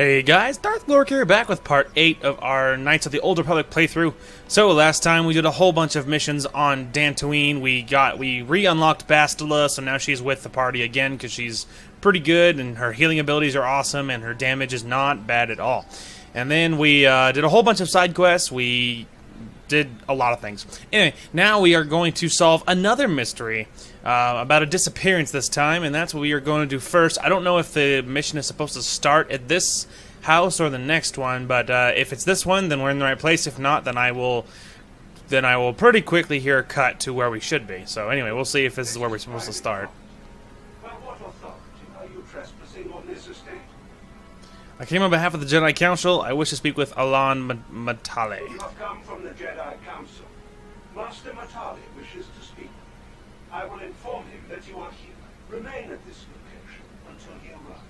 Hey guys, Darth Lork here, back with part 8 of our Knights of the Old Republic playthrough. So last time we did a whole bunch of missions on Dantooine. We re-unlocked Bastila, so now she's with the party again because she's pretty good and her healing abilities are awesome and her damage is not bad at all. And then we did a whole bunch of side quests. We did a lot of things. Anyway, now we are going to solve another mystery about a disappearance this time, and that's what we are going to do first. I don't know if the mission is supposed to start at this house or the next one, but if it's this one, then we're in the right place. If not, then I will pretty quickly here cut to where we should be. So anyway, we'll see if this is where we're supposed to start. I came on behalf of the Jedi Council. I wish to speak with Alan Matale. You have come from the Jedi Council. Master Matale wishes to speak. I will inform him that you are here. Remain at this location until he arrives.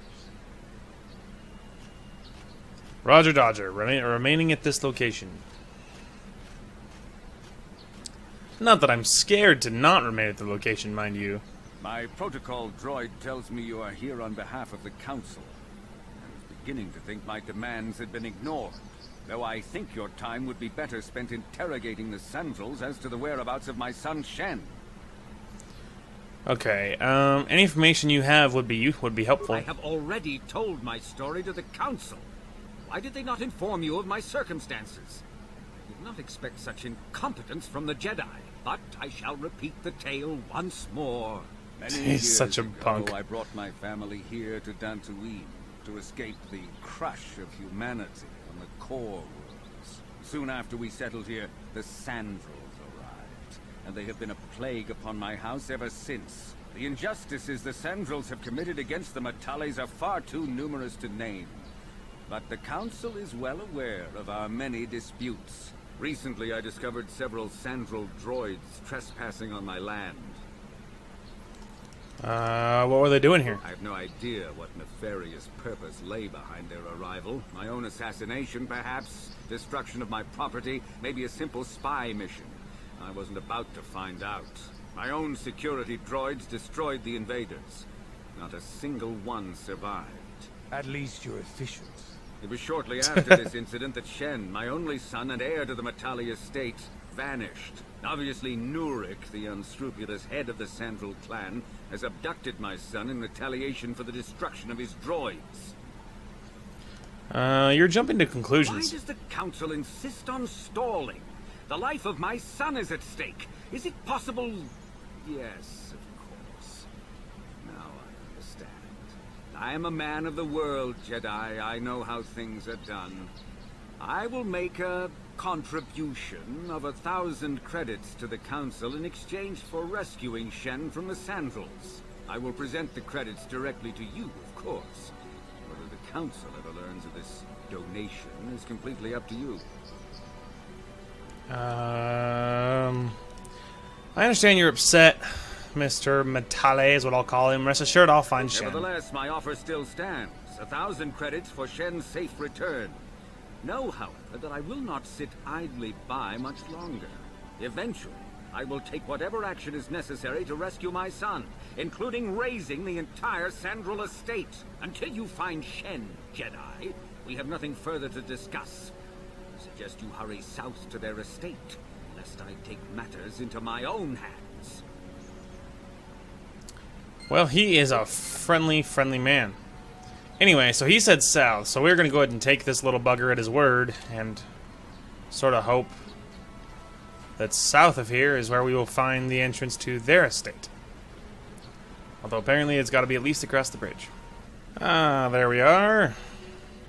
Roger Dodger, remaining at this location. Not that I'm scared to not remain at the location, mind you. My protocol droid tells me you are here on behalf of the Council. Beginning to think my demands had been ignored, though I think your time would be better spent interrogating the Sandrels as to the whereabouts of my son Shen. Okay, any information you have would be helpful. I have already told my story to the Council. Why did they not inform you of my circumstances? I did not expect such incompetence from the Jedi, but I shall repeat the tale once more. Many He's years such a ago, punk. I brought my family here to Dantooine to escape the crush of humanity on the core worlds. Soon after we settled here, the Sandrels arrived, and they have been a plague upon my house ever since. The injustices the Sandrels have committed against the Matales are far too numerous to name. But the Council is well aware of our many disputes. Recently, I discovered several Sandrel droids trespassing on my land. What were they doing here? I have no idea what nefarious purpose lay behind their arrival. My own assassination, perhaps? Destruction of my property? Maybe a simple spy mission? I wasn't about to find out. My own security droids destroyed the invaders. Not a single one survived. At least you're efficient. It was shortly after this incident that Shen, my only son and heir to the Matale estate, vanished. Obviously, Nurik, the unscrupulous head of the Sandrel clan, has abducted my son in retaliation for the destruction of his droids. You're jumping to Why conclusions. does the Council insist on stalling? The life of my son is at stake. Is it possible? Yes, of course. Now I understand. I am a man of the world, Jedi. I know how things are done. I will make a contribution of 1,000 credits to the Council in exchange for rescuing Shen from the Sandrels. I will present the credits directly to you, of course. Whether the Council ever learns of this donation is completely up to you. I understand you're upset, Mr. Matale is what I'll call him. Rest assured I'll find Shen. Nevertheless, my offer still stands. 1,000 credits for Shen's safe return. Know, however, that I will not sit idly by much longer. Eventually, I will take whatever action is necessary to rescue my son, including raising the entire Sandrel estate. Until you find Shen, Jedi, we have nothing further to discuss. I suggest you hurry south to their estate, lest I take matters into my own hands. Well, he is a friendly man. Anyway, so he said south, so we're going to go ahead and take this little bugger at his word and sort of hope that south of here is where we will find the entrance to their estate. Although apparently it's got to be at least across the bridge. Ah, there we are.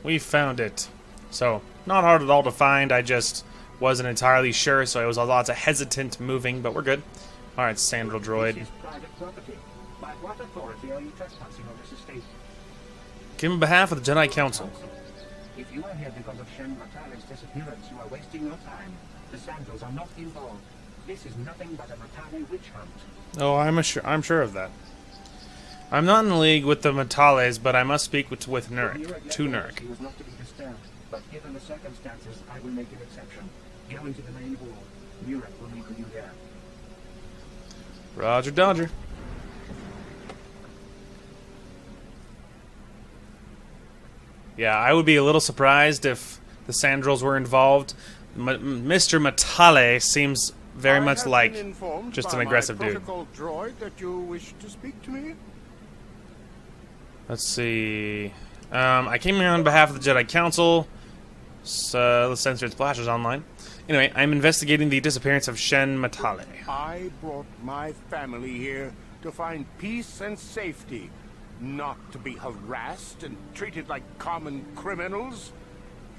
We found it. So, not hard at all to find, I just wasn't entirely sure, so I was a lot hesitant moving, but we're good. Alright, Sandrel droid. This is private property. By what authority are you trespassing on this estate? Came on behalf of the Jedi Council. If you are here because of Shen Matale's disappearance, you are wasting your time. The Sandrels are not involved. This is nothing but a Matale witch hunt. Oh, I'm sure of that. I'm not in league with the Matales, but I must speak with Nurik. To Nurik. He was not to be disturbed, but given the circumstances, I will make an exception. Go into the main hall. Nurik will meet with you there. Roger Dodger. Yeah, I would be a little surprised if the Sandrels were involved. Mr. Matale seems very much like just an aggressive dude. Droid that you wish to speak to me? Let's see. I came here on behalf of the Jedi Council. So let's censor its flashes online. Anyway, I'm investigating the disappearance of Shen Matale. I brought my family here to find peace and safety, not to be harassed and treated like common criminals.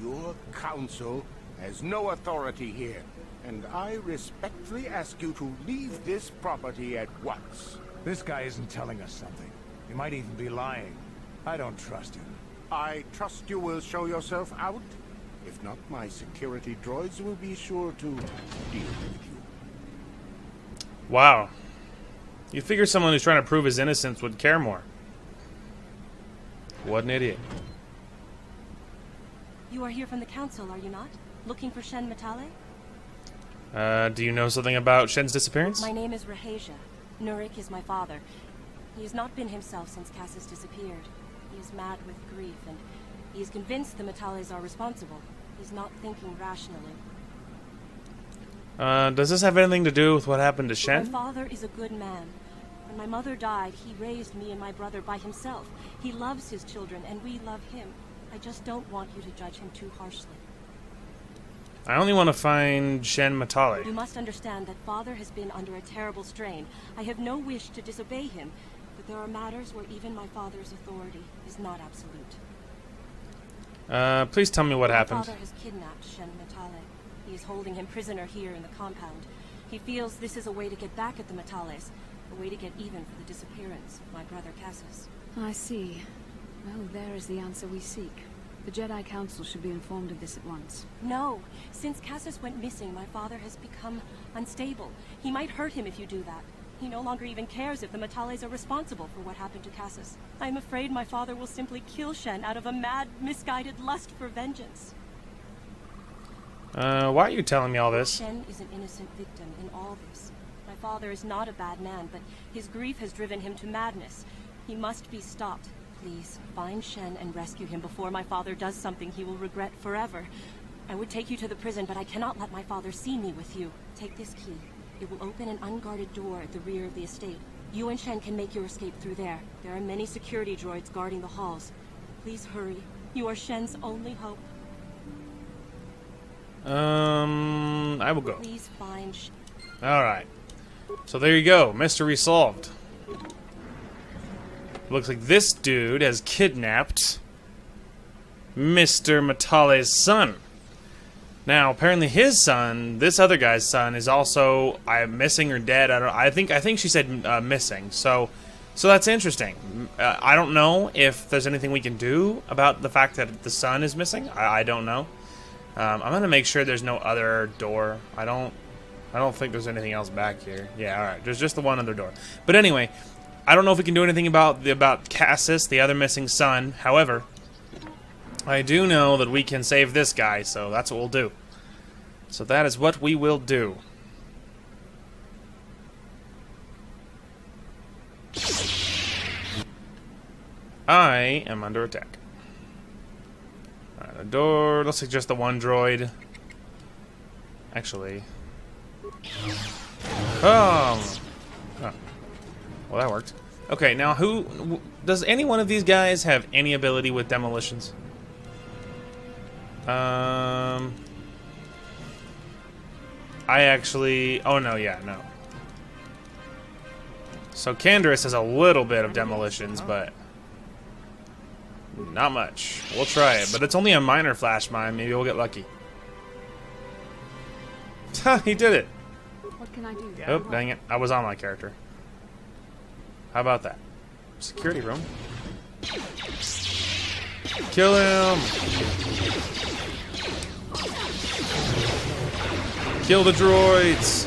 Your council has no authority here, and I respectfully ask you to leave this property at once. This guy isn't telling us something. He might even be lying. I don't trust him. I trust you will show yourself out. If not, my security droids will be sure to deal with you. Wow. You'd figure someone who's trying to prove his innocence would care more. What an idiot. You are here from the council, are you not? Looking for Shen Matale? Do you know something about Shen's disappearance? My name is Rahasia. Nurik is my father. He has not been himself since Cassis disappeared. He is mad with grief, and he is convinced the Matales are responsible. He's not thinking rationally. Does this have anything to do with what happened to Shen? My father is a good man. When my mother died, he raised me and my brother by himself. He loves his children, and we love him. I just don't want you to judge him too harshly. I only want to find Shen Matale. You must understand that father has been under a terrible strain. I have no wish to disobey him, but there are matters where even my father's authority is not absolute. Please tell me what My happened. father has kidnapped Shen Matale. He is holding him prisoner here in the compound. He feels this is a way to get back at the Matales, a way to get even for the disappearance of my brother Cassis. I see. Well, there is the answer we seek. The Jedi Council should be informed of this at once. No. Since Cassis went missing, my father has become unstable. He might hurt him if you do that. He no longer even cares if the Matales are responsible for what happened to Cassis. I'm afraid my father will simply kill Shen out of a mad, misguided lust for vengeance. Why are you telling me all this? Shen is an innocent victim in all this. My father is not a bad man, but his grief has driven him to madness. He must be stopped. Please, find Shen and rescue him before my father does something he will regret forever. I would take you to the prison, but I cannot let my father see me with you. Take this key. It will open an unguarded door at the rear of the estate. You and Shen can make your escape through there. There are many security droids guarding the halls. Please hurry. You are Shen's only hope. I will go. Please find Alright. So there you go. Mystery solved. Looks like this dude has kidnapped Mr. Matale's son. Now, apparently his son, this other guy's son, is also missing or dead. I think she said missing. So that's interesting. I don't know if there's anything we can do about the fact that the son is missing. I don't know. I'm gonna make sure there's no other door. I don't think there's anything else back here. Yeah, all right. There's just the one other door. But anyway, I don't know if we can do anything about Cassis, the other missing son. However, I do know that we can save this guy, so that's what we'll do. So that is what we will do. I am under attack. Alright, the door looks like just the one droid. Actually. Oh! Well, that worked. Okay, now does any one of these guys have any ability with demolitions? I actually... Oh, no, yeah, no. So Canderous has a little bit of demolitions, but not much. We'll try it, but it's only a minor flash mine. Maybe we'll get lucky. He did it. What can I do? Oh, dang it. I was on my character. How about that? Security room. Kill him! Kill the droids!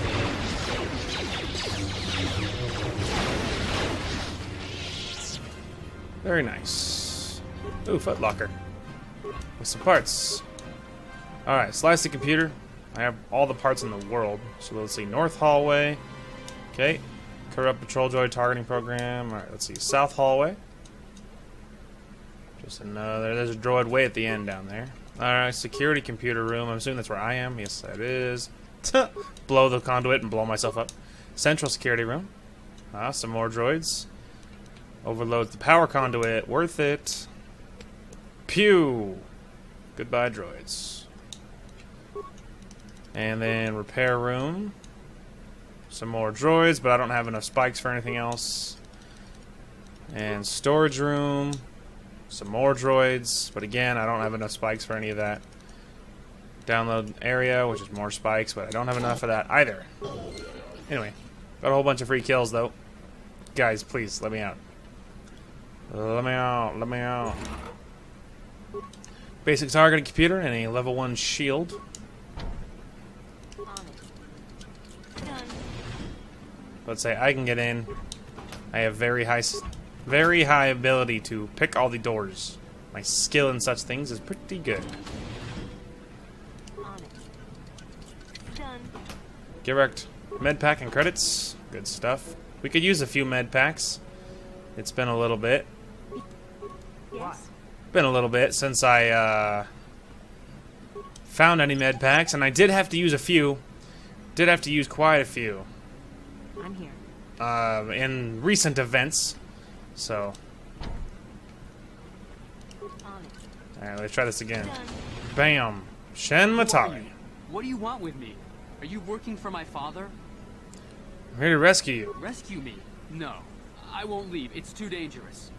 Very nice. Ooh, footlocker. With some parts. Alright, slice the computer. I have all the parts in the world. So let's see. North hallway. Okay. Corrupt patrol droid targeting program. Alright, let's see. South hallway. Just another. There's a droid way at the end down there. Alright, security computer room. I'm assuming that's where I am. Yes, that is. Blow the conduit and blow myself up. Central security room. Ah, some more droids. Overload the power conduit. Worth it. Pew! Goodbye, droids. And then repair room. Some more droids, but I don't have enough spikes for anything else. And storage room. Some more droids, but again, I don't have enough spikes for any of that. Download area, which is more spikes, but I don't have enough of that either. Anyway, got a whole bunch of free kills, though. Guys, please, let me out. Let me out, let me out. Basic targeting computer and a level 1 shield. Let's say I can get in. I have very high ability to pick all the doors. My skill in such things is pretty good. Get wrecked. Med pack and credits. Good stuff. We could use a few med packs. It's been a little bit. Yes. Been a little bit since I found any med packs, and I did have to use a few. Did have to use quite a few. I'm here. In recent events. So. Alright, let's try this again. Bam! Shen Matali. What do you want with me? Are you working for my father? I'm here to rescue you. Rescue me? No. I won't leave. It's too dangerous.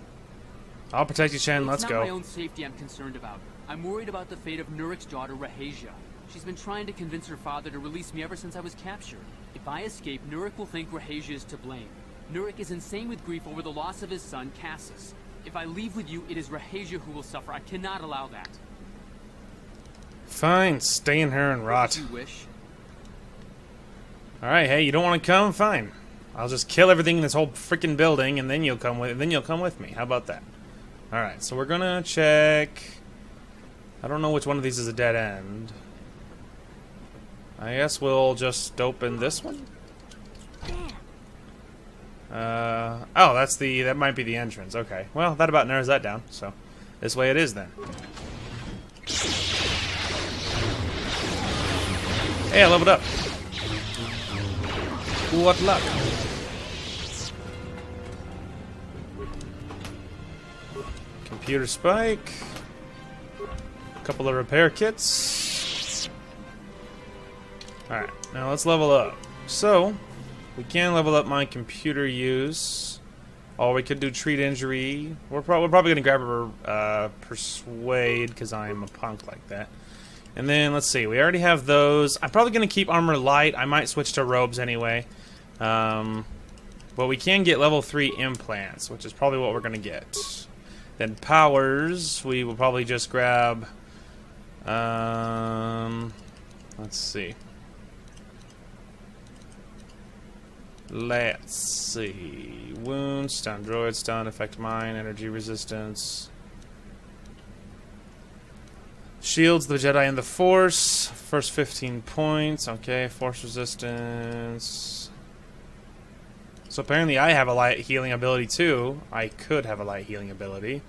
I'll protect you, Shen. Let's It's go. not my own safety I'm concerned about. I'm worried about the fate of Nurik's daughter, Rahasia. She's been trying to convince her father to release me ever since I was captured. If I escape, Nurik will think Rahasia is to blame. Nurik is insane with grief over the loss of his son, Cassus. If I leave with you, it is Rahasia who will suffer. I cannot allow that. Fine, stay in here and rot. If you wish. Alright, hey, you don't want to come? Fine. I'll just kill everything in this whole freaking building, and then you'll come with me. How about that? Alright, so we're gonna check. I don't know which one of these is a dead end. I guess we'll just open this one. Oh, that might be the entrance. Okay. Well, that about narrows that down. So, this way it is then. Hey, I leveled up. What luck. Computer spike. A couple of repair kits. Alright, now let's level up. So, we can level up my computer use. Or we could do treat injury. We're probably going to grab a persuade because I'm a punk like that. And then, let's see, we already have those. I'm probably going to keep armor light. I might switch to robes anyway. But we can get level 3 implants, which is probably what we're going to get. Then powers, we will probably just grab... let's see. Let's see. Wound, stun, droid, stun, effect mine, energy resistance. Shields the Jedi and the Force. First 15 points. Okay, Force resistance. So apparently I have a light healing ability too. I could have a light healing ability.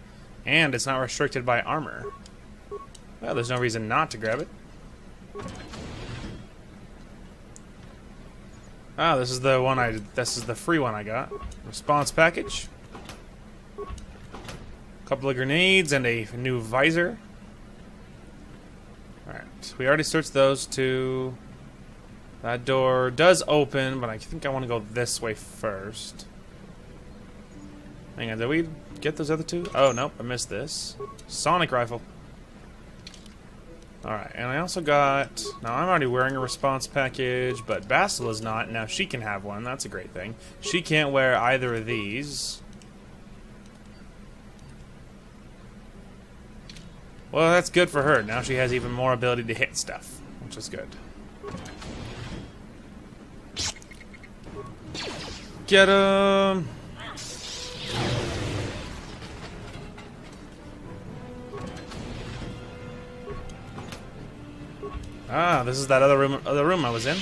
And it's not restricted by armor. Well, there's no reason not to grab it. Ah, this is the this is the free one I got. Response package. Couple of grenades and a new visor. Alright, we already searched those two. That door does open, but I think I want to go this way first. Hang on, did we get those other two? Oh, nope, I missed this. Sonic rifle. Alright, and I also got... Now, I'm already wearing a response package, but Basila's not. Now, she can have one. That's a great thing. She can't wear either of these. Well, that's good for her. Now she has even more ability to hit stuff, which is good. Get him! Ah, this is that other room I was in.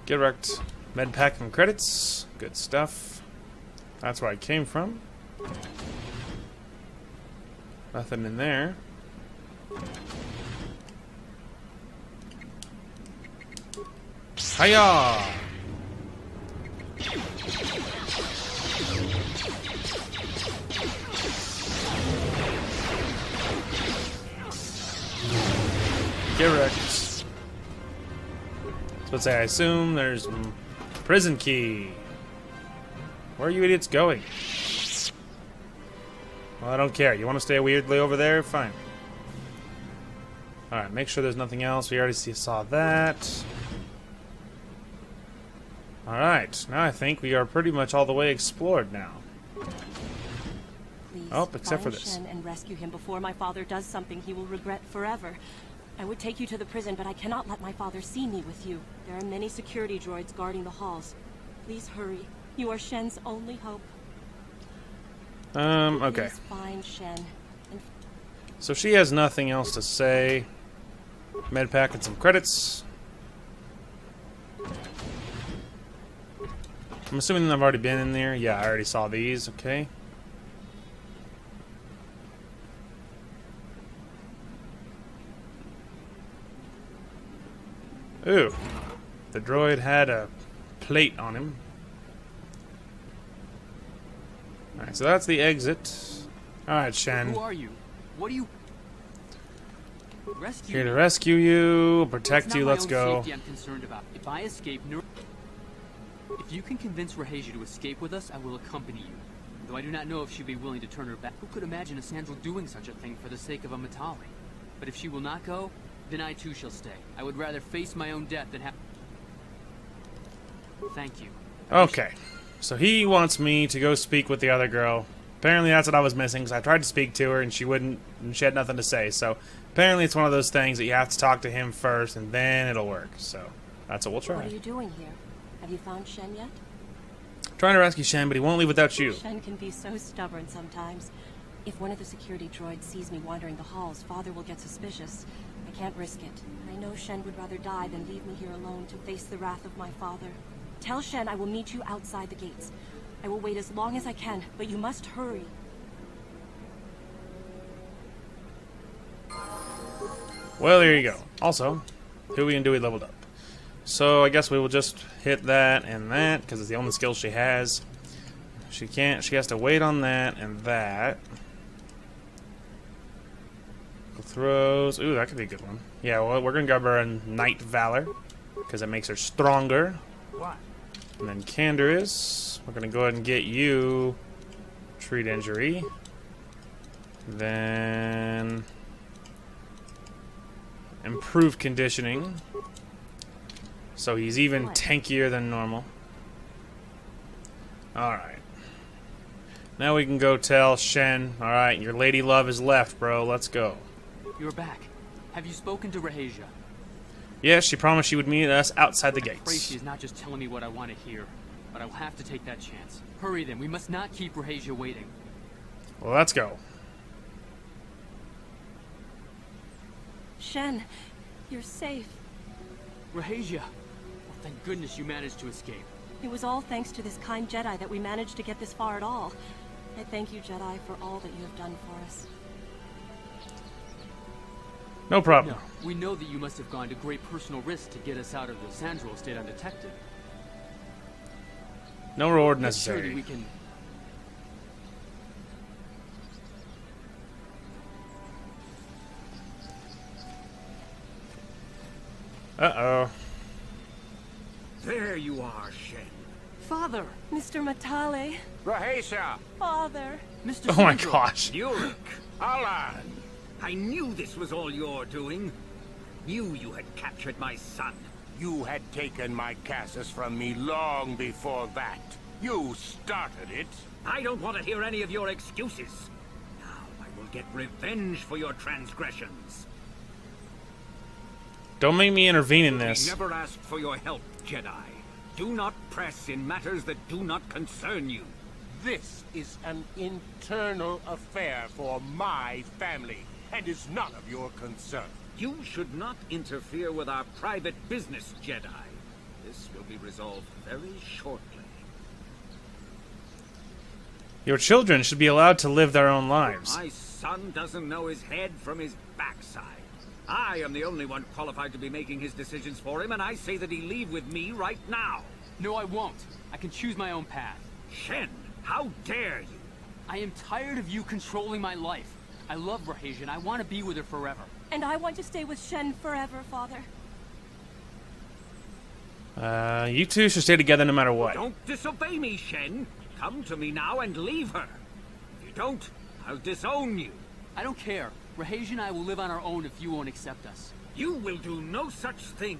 Get wrecked. Med pack and credits. Good stuff. That's where I came from. Nothing in there. Hiya! Correct. Let's say I assume there's prison key. Where are you idiots going? Well, I don't care. You want to stay weirdly over there? Fine. Alright, make sure there's nothing else. We already saw that. Alright, now I think we are pretty much all the way explored now. Please, oh, except for find this. Shen and rescue him before my father does something he will regret forever. I would take you to the prison, but I cannot let my father see me with you. There are many security droids guarding the halls. Please hurry. You are Shen's only hope. Okay. Please find Shen. And So she has nothing else to say. Medpack and some credits. I'm assuming I've already been in there. Yeah, I already saw these. Okay. Ooh. The droid had a plate on him. Alright, so that's the exit. Alright, Shen. Who are you? What do you... Rescue Here to me? rescue you, protect It's you, not my let's own go. safety I'm concerned about. If I escape, if you can convince Rahesia to escape with us, I will accompany you. Though I do not know if she'd be willing to turn her back. Who could imagine a Sandral doing such a thing for the sake of a Matali? But if she will not go, then I too shall stay. I would rather face my own death than have... Thank you. Okay. So he wants me to go speak with the other girl. Apparently that's what I was missing, because I tried to speak to her and she had nothing to say. So apparently it's one of those things that you have to talk to him first and then it'll work. So that's what we'll try. what are you doing here? Have you found Shen yet? Trying to rescue Shen, but he won't leave without you. Shen can be so stubborn sometimes. If one of the security droids sees me wandering the halls, Father will get suspicious. I can't risk it. I know Shen would rather die than leave me here alone to face the wrath of my father. Tell Shen I will meet you outside the gates. I will wait as long as I can, but you must hurry. Well, there you go. Also, Huey and Dewey leveled up. So I guess we will just hit that and that, because it's the only skill she has. She has to wait on that and that. Throws. Ooh, that could be a good one. Yeah, well, we're going to grab her a Knight Valor, because it makes her stronger. What? And then Canderous. We're going to go ahead and get you treat injury. Then improved conditioning. So he's even tankier than normal. Alright. Now we can go tell Shen, alright, your lady love is left, bro. Let's go. You're back. Have you spoken to Rahesia? Yes, she promised she would meet us outside the I'm afraid gates. she is not just telling me what I want to hear, but I will have to take that chance. Hurry then, we must not keep Rahesia waiting. Well, let's go. Shen, you're safe. Rahesia! Well, thank goodness you managed to escape. It was all thanks to this kind Jedi that we managed to get this far at all. I thank you, Jedi, for all that you have done for us. No problem. No, we know that you must have gone to great personal risk to get us out of the Sandral estate undetected. No reward But surely necessary. we can... Uh-oh. There you are, Shen. Father! Mr. Matale, Rahesia! Father. Mr. Oh my Sandral. gosh. Yurik! Alan! I knew this was all you're doing. Knew you had captured my son. You had taken my Cassus from me long before that. You started it. I don't want to hear any of your excuses. Now I will get revenge for your transgressions. Don't make me intervene in We this. never asked for your help, Jedi. Do not press in matters that do not concern you. This is an internal affair for my family, and is none of your concern. You should not interfere with our private business, Jedi. This will be resolved very shortly. Your children should be allowed to live their own lives. My son doesn't know his head from his backside. I am the only one qualified to be making his decisions for him, and I say that he leave with me right now. No, I won't. I can choose my own path. Shen, how dare you? I am tired of you controlling my life. I love Rahesia and I want to be with her forever. And I want to stay with Shen forever, Father. You two should stay together no matter what. Don't disobey me, Shen. Come to me now and leave her. If you don't, I'll disown you. I don't care. Rahesia and I will live on our own if you won't accept us. You will do no such thing.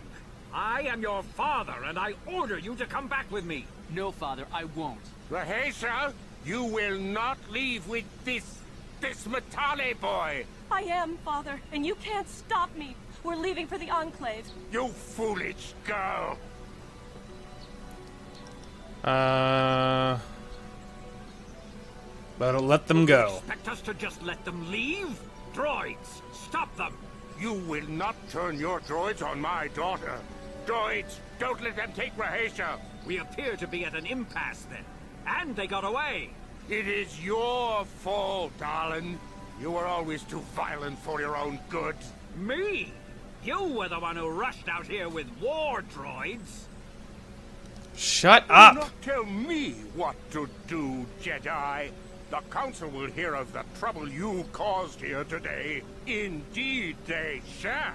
I am your father, and I order you to come back with me. No, Father, I won't. Rahesia, you will not leave with this Matale boy. I am, Father, and you can't stop me. We're leaving for the Enclave. You foolish girl. But let them go. Expect us to just let them leave? Droids, stop them! You will not turn your droids on my daughter. Droids, don't let them take Rahesia. We appear to be at an impasse then. And they got away. It is your fault, darling. You were always too violent for your own good. Me? You were the one who rushed out here with war droids. Shut Do up! not tell me what to do, Jedi. The Council will hear of the trouble you caused here today. Indeed they shall.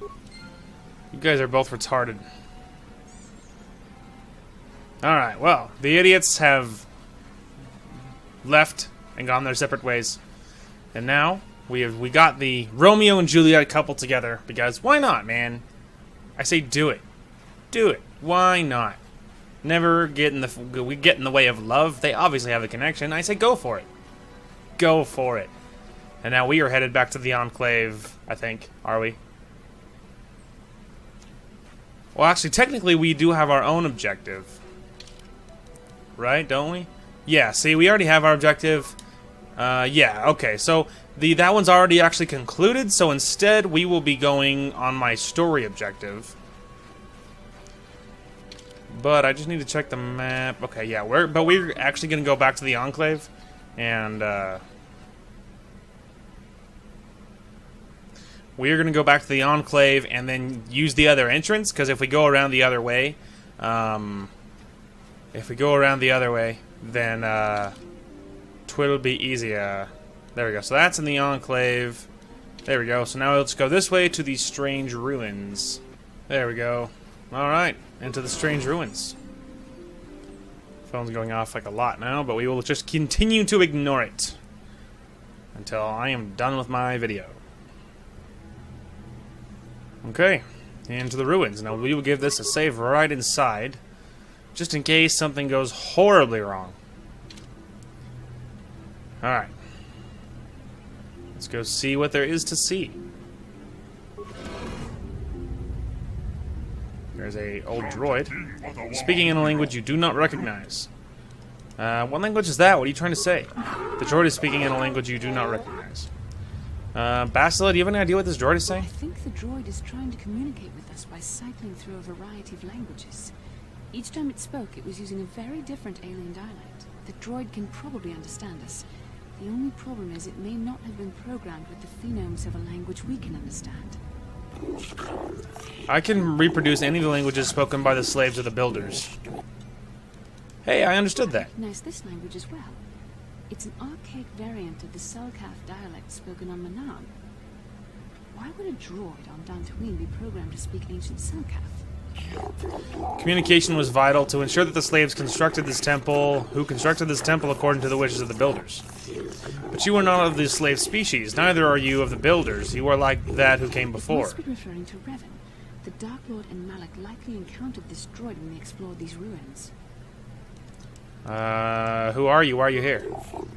You guys are both retarded. Alright, well, the idiots have left and gone their separate ways. And now, we got the Romeo and Juliet couple together, because why not, man? I say do it. Do it. Why not? Never get in the way of love. They obviously have a connection. I say go for it. Go for it. And now we are headed back to the Enclave, I think. Are we? Well, actually, technically, we do have our own objective. Right, don't we? Yeah, see, we already have our objective. Yeah, okay, so that one's already actually concluded, so instead we will be going on my story objective. But I just need to check the map. Okay, yeah, we're actually going to go back to the Enclave, and we're going to go back to the Enclave and then use the other entrance, because if we go around the other way, then twit'll be easier. There we go. So that's in the Enclave. There we go. So now let's go this way to these strange ruins. There we go. Alright, into the strange ruins. Phone's going off like a lot now, but we will just continue to ignore it until I am done with my video. Okay, into the ruins. Now we will give this a save right inside, just in case something goes horribly wrong. Alright. Let's go see what there is to see. There's a old droid speaking in a language you do not recognize. What language is that? What are you trying to say? The droid is speaking in a language you do not recognize. Bastila, do you have any idea what this droid is saying? I think the droid is trying to communicate with us by cycling through a variety of languages. Each time it spoke, it was using a very different alien dialect. The droid can probably understand us. The only problem is it may not have been programmed with the phonemes of a language we can understand. I can reproduce any of the languages spoken by the slaves of the builders. Hey, I understood that. I recognize this language as well. It's an archaic variant of the Selkath dialect spoken on Manaan. Why would a droid on Dantooine be programmed to speak ancient Selkath? Communication was vital to ensure that the slaves constructed this temple, who constructed this temple according to the wishes of the builders. But you are not of the slave species, neither are you of the builders. You are like that who came before. It must be referring to Revan. The Dark Lord and Malak likely encountered this droid when they explored these ruins. Who are you? Why are you here?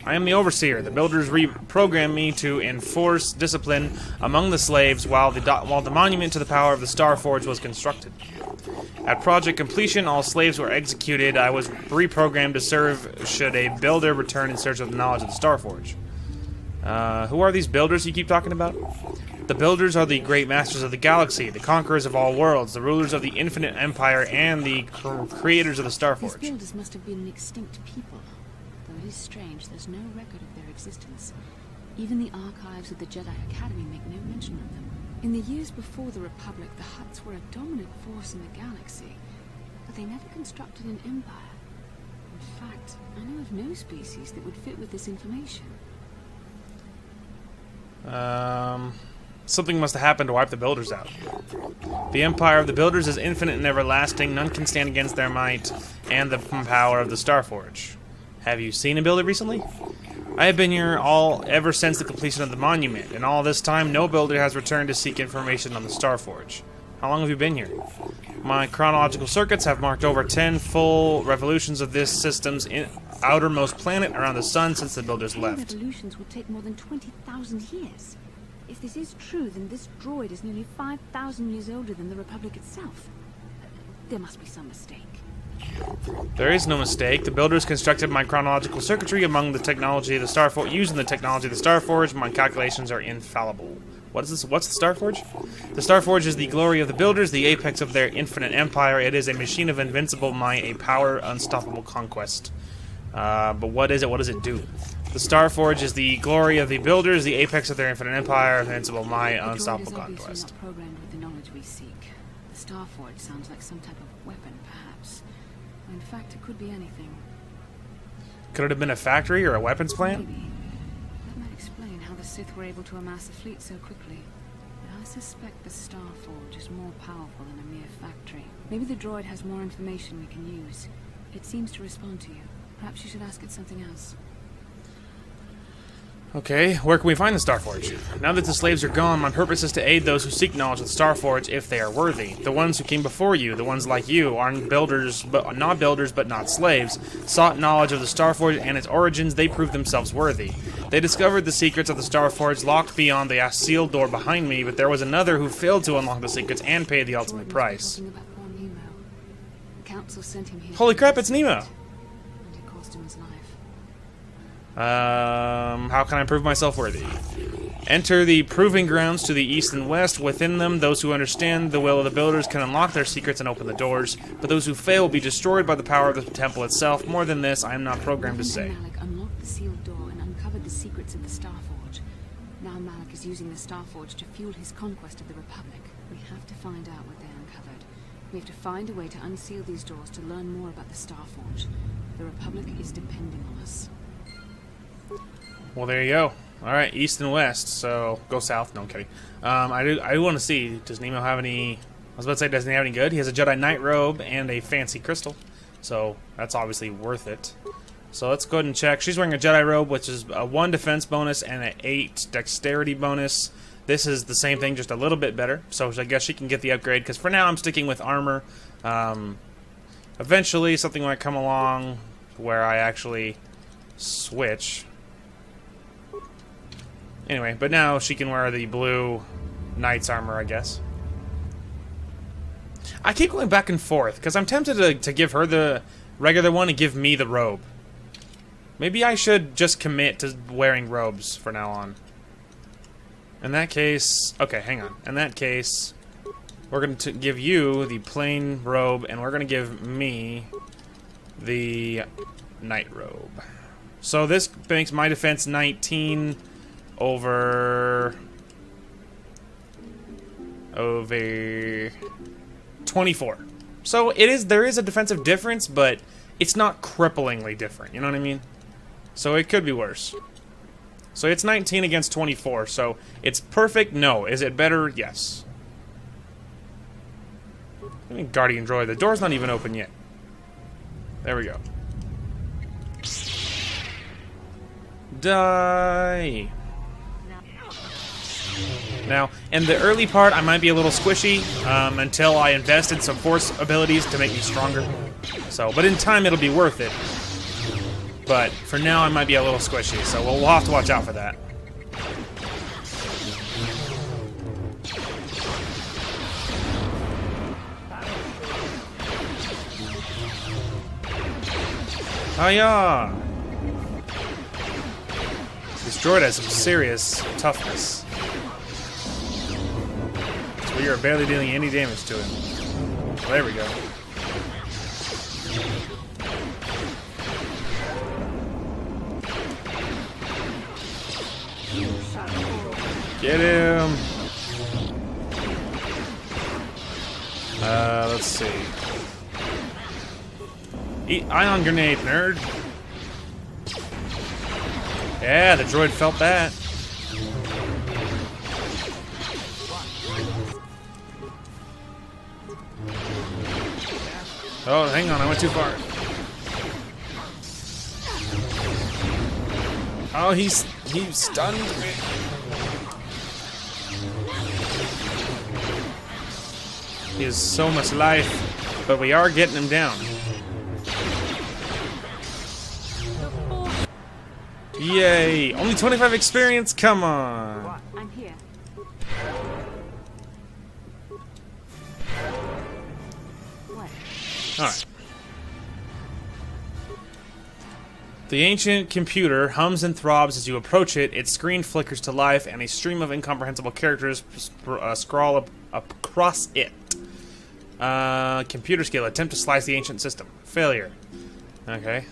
I am the Overseer. The builders reprogrammed me to enforce discipline among the slaves while the monument to the power of the Star Forge was constructed. At project completion, all slaves were executed. I was reprogrammed to serve should a builder return in search of the knowledge of the Star Forge. Who are these builders you keep talking about? The builders are the great masters of the galaxy, the conquerors of all worlds, the rulers of the infinite empire, and the creators of the Star These Forge. builders must have been an extinct people. Though it is strange, there's no record of their existence. Even the archives of the Jedi Academy make no mention of them. In the years before the Republic, the Hutts were a dominant force in the galaxy, but they never constructed an empire. In fact, I know of no species that would fit with this information. Something must have happened to wipe the builders out. The empire of the builders is infinite and everlasting. None can stand against their might and the power of the Star Forge. Have you seen a builder recently? I have been here ever since the completion of the monument, and all this time no builder has returned to seek information on the Star Forge. How long have you been here? My chronological circuits have marked over 10 full revolutions of this system's outermost planet around the sun since the builders left. Revolutions will take more than 20,000 years. If this is true, then this droid is nearly 5,000 years older than the Republic itself. There must be some mistake. There is no mistake. The builders constructed my chronological circuitry among the technology of the Star Forge. Using the technology of the Star Forge, my calculations are infallible. What is this? What's the Star Forge? The Star Forge is the glory of the builders, the apex of their infinite empire. It is a machine of invincible might, a power unstoppable conquest. But what is it? What does it do? The Star Forge is the glory of the builders, the apex of their infinite empire, invincible might, unstoppable conquest. Not programmed with the knowledge we seek. The Star Forge sounds like some type of weapon, perhaps. In fact, it could be anything. Could it have been a factory or a weapons plant? Maybe. That might explain how the Sith were able to amass a fleet so quickly. But I suspect the Star Forge is more powerful than a mere factory. Maybe the droid has more information we can use. It seems to respond to you. Perhaps you should ask it something else. Okay, where can we find the Star Forge? Now that the slaves are gone, my purpose is to aid those who seek knowledge of the Star Forge if they are worthy. The ones who came before you, the ones like you, aren't builders, but not slaves, sought knowledge of the Star Forge and its origins. They proved themselves worthy. They discovered the secrets of the Star Forge locked beyond the sealed door behind me, but there was another who failed to unlock the secrets and paid the ultimate price. Talking about poor Nemo. The council sent him here. Holy crap, it's Nemo! And it cost him his life. How can I prove myself worthy? Enter the proving grounds to the east and west. Within them, those who understand the will of the builders can unlock their secrets and open the doors, but those who fail will be destroyed by the power of the temple itself. More than this, I am not programmed to say. Malik unlocked the sealed door and uncovered the secrets of the Star Forge. Now Malik is using the Star Forge to fuel his conquest of the Republic. We have to find out what they uncovered. We have to find a way to unseal these doors to learn more about the Star Forge. The Republic is depending on us. Well, there you go. All right, east and west. So go south. No, I'm kidding. I want to see. Does Nemo have any? I was about to say, doesn't he have any good? He has a Jedi Knight robe and a fancy crystal, so that's obviously worth it. So let's go ahead and check. She's wearing a Jedi robe, which is a 1 defense bonus and an 8 dexterity bonus. This is the same thing, just a little bit better. So I guess she can get the upgrade. Because for now, I'm sticking with armor. Eventually, something might come along where I actually switch. Anyway, but now she can wear the blue knight's armor, I guess. I keep going back and forth, because I'm tempted to give her the regular one and give me the robe. Maybe I should just commit to wearing robes for now on. In that case... Okay, hang on. In that case, we're going to give you the plain robe, and we're going to give me the knight robe. So this makes my defense 19... over 24. So there is a defensive difference, but it's not cripplingly different, you know what I mean? So it could be worse. So it's 19 against 24, so it's perfect? No. Is it better? Yes. I mean, Guardian Droid, the door's not even open yet. There we go. Die! Now, in the early part, I might be a little squishy until I invest in some force abilities to make me stronger. So, but in time, it'll be worth it. But for now, I might be a little squishy, so we'll have to watch out for that. Hiya! This droid has some serious toughness. So we are barely dealing any damage to him. Well, there we go. Get him! Let's see. Eat ion grenade, nerd! Yeah, the droid felt that. Oh, hang on, I went too far. Oh, he stunned me. He has so much life, but we are getting him down. Yay! Only 25 experience? Come on! I'm here. What? Alright. The ancient computer hums and throbs as you approach it, its screen flickers to life, and a stream of incomprehensible characters scrawl across it. Computer skill. Attempt to slice the ancient system. Failure. Okay.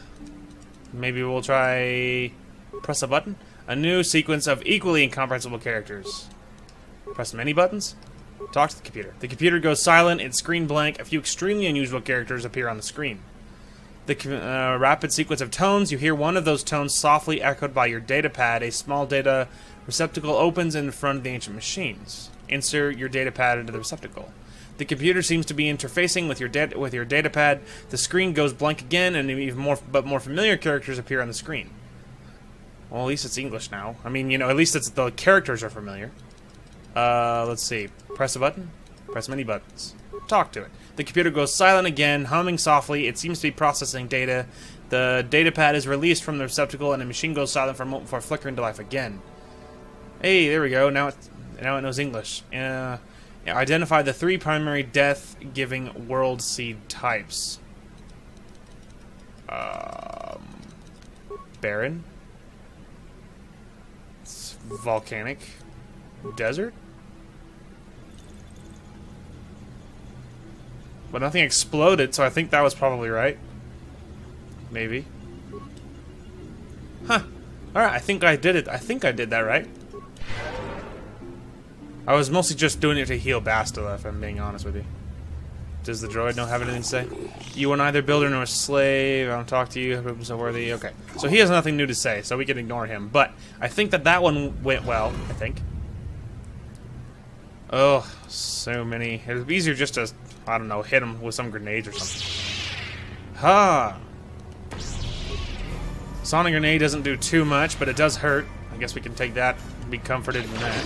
Maybe we'll try... Press a button. A new sequence of equally incomprehensible characters. Press many buttons. Talk to the computer. The computer goes silent, its screen blank. A few extremely unusual characters appear on the screen. The rapid sequence of tones. You hear one of those tones softly echoed by your datapad. A small data receptacle opens in front of the ancient machines. Insert your datapad into the receptacle. The computer seems to be interfacing with your datapad. The screen goes blank again, and even more familiar characters appear on the screen. Well, at least it's English now. I mean, you know, at least the characters are familiar. Let's see. Press a button. Press many buttons. Talk to it. The computer goes silent again, humming softly. It seems to be processing data. The datapad is released from the receptacle, and the machine goes silent for a moment before flickering to life again. Hey, there we go. Now it knows English. Identify the 3 primary death-giving world seed types. Barren. Volcanic. Desert? But nothing exploded, so I think that was probably right. Maybe. Huh. Alright, I think I did it. I think I did that right. I was mostly just doing it to heal Bastila, if I'm being honest with you. Does the droid not have anything to say? You are neither builder nor slave. I don't talk to you. I'm so worthy. Okay. So he has nothing new to say, so we can ignore him. But I think that one went well, I think. Oh, so many. It would be easier just to, I don't know, hit him with some grenades or something. Ha! Sonic grenade doesn't do too much, but it does hurt. I guess we can take that and be comforted in that.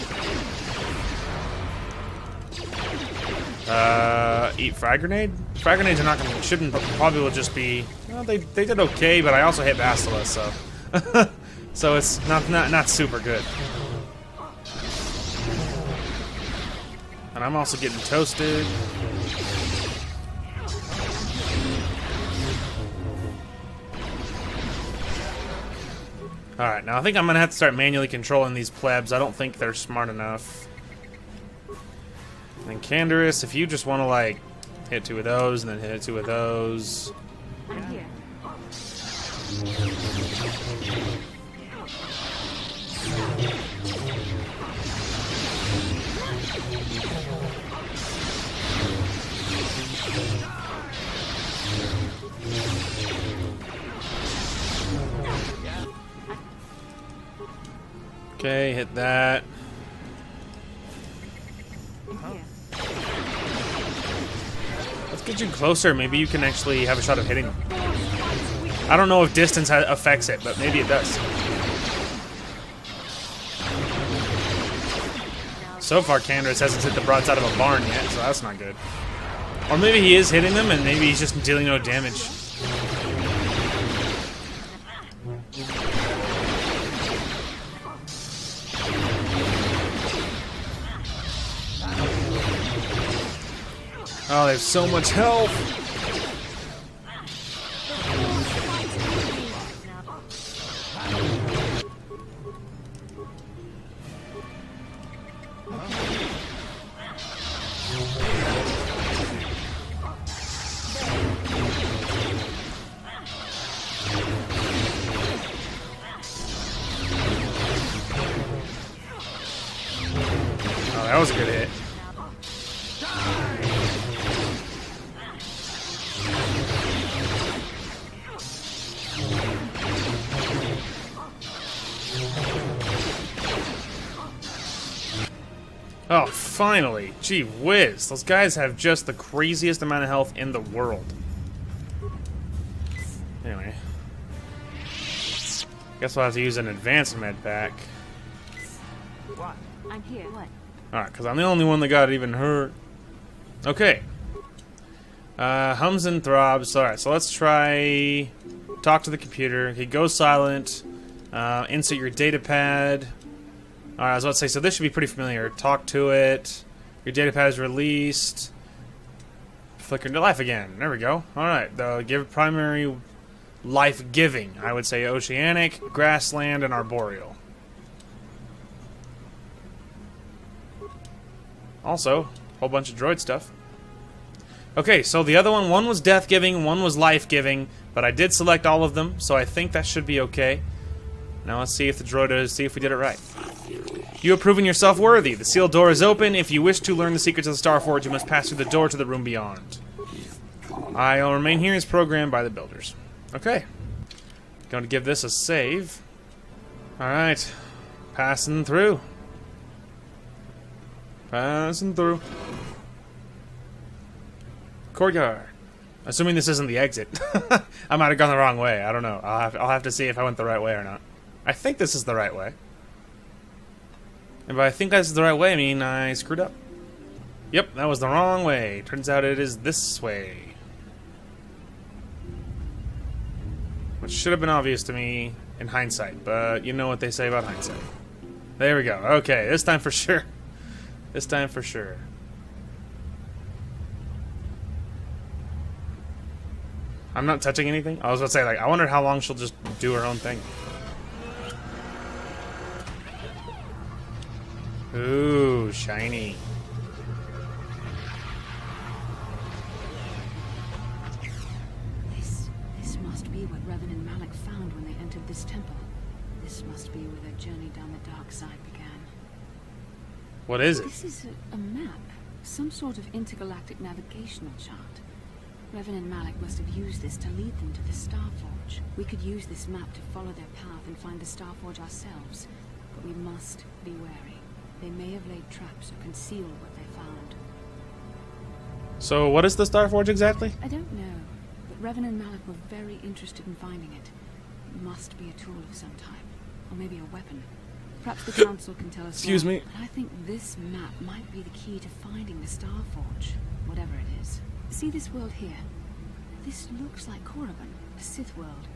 Eat frag grenade? Frag grenades are not gonna, shouldn't, probably will just be, well, they did okay, but I also hit Bastila, so. So it's not super good. And I'm also getting toasted. Alright, now I think I'm gonna have to start manually controlling these plebs. I don't think they're smart enough. And Canderous, if you just want to, like, hit 2 of those, and then hit 2 of those. I'm here. Okay, hit that. Let's get you closer. Maybe you can actually have a shot of hitting them. I don't know if distance affects it, but maybe it does. So far, Canderous hasn't hit the broadside of a barn yet, so that's not good. Or maybe he is hitting them, and maybe he's just dealing no damage. Oh, they have so much health. was a good hit. Oh, finally! Gee whiz, those guys have just the craziest amount of health in the world. Anyway. Guess we'll have to use an advanced med pack. What? I'm here. What? Alright, because I'm the only one that got even hurt. Okay. Hums and throbs. Alright, so let's try... Talk to the computer. He goes silent. Insert your data pad. Alright, I was about to say, so this should be pretty familiar. Talk to it. Your data pad is released. Flicker into life again. There we go. Alright, the give primary life-giving. I would say oceanic, grassland, and arboreal. Also, a whole bunch of droid stuff. Okay, so the other one was death-giving, one was life-giving, but I did select all of them, so I think that should be okay. Now let's see if the droid see if we did it right. You have proven yourself worthy. The sealed door is open. If you wish to learn the secrets of the Star Forge, you must pass through the door to the room beyond. I'll remain here as programmed by the builders. Okay. Going to give this a save. Alright. Passing through. Passing through. Courtyard. Assuming this isn't the exit. I might have gone the wrong way. I don't know. I'll have to see if I went the right way or not. I think this is the right way. And by I think that's the right way, I mean I screwed up. Yep, that was the wrong way. Turns out it is this way. Which should have been obvious to me in hindsight, but you know what they say about hindsight. There we go. Okay, this time for sure. This time for sure. I'm not touching anything? I was about to say, like, I wonder how long she'll just do her own thing. Ooh, shiny. This must be what Revan and Malik found when they entered this temple. This must be where their journey down the dark side began. What is it? This is a map. Some sort of intergalactic navigational chart. Revan and Malik must have used this to lead them to the Star Forge. We could use this map to follow their path and find the Star Forge ourselves. But we must be wary. They may have laid traps or concealed what they found. So what is the Star Forge exactly? I don't know, but Revan and Malik were very interested in finding it. It must be a tool of some type, or maybe a weapon. Perhaps the Council can tell us Excuse more. me. But I think this map might be the key to finding the Star Forge, whatever it is. See this world here? This looks like Korriban, a Sith world.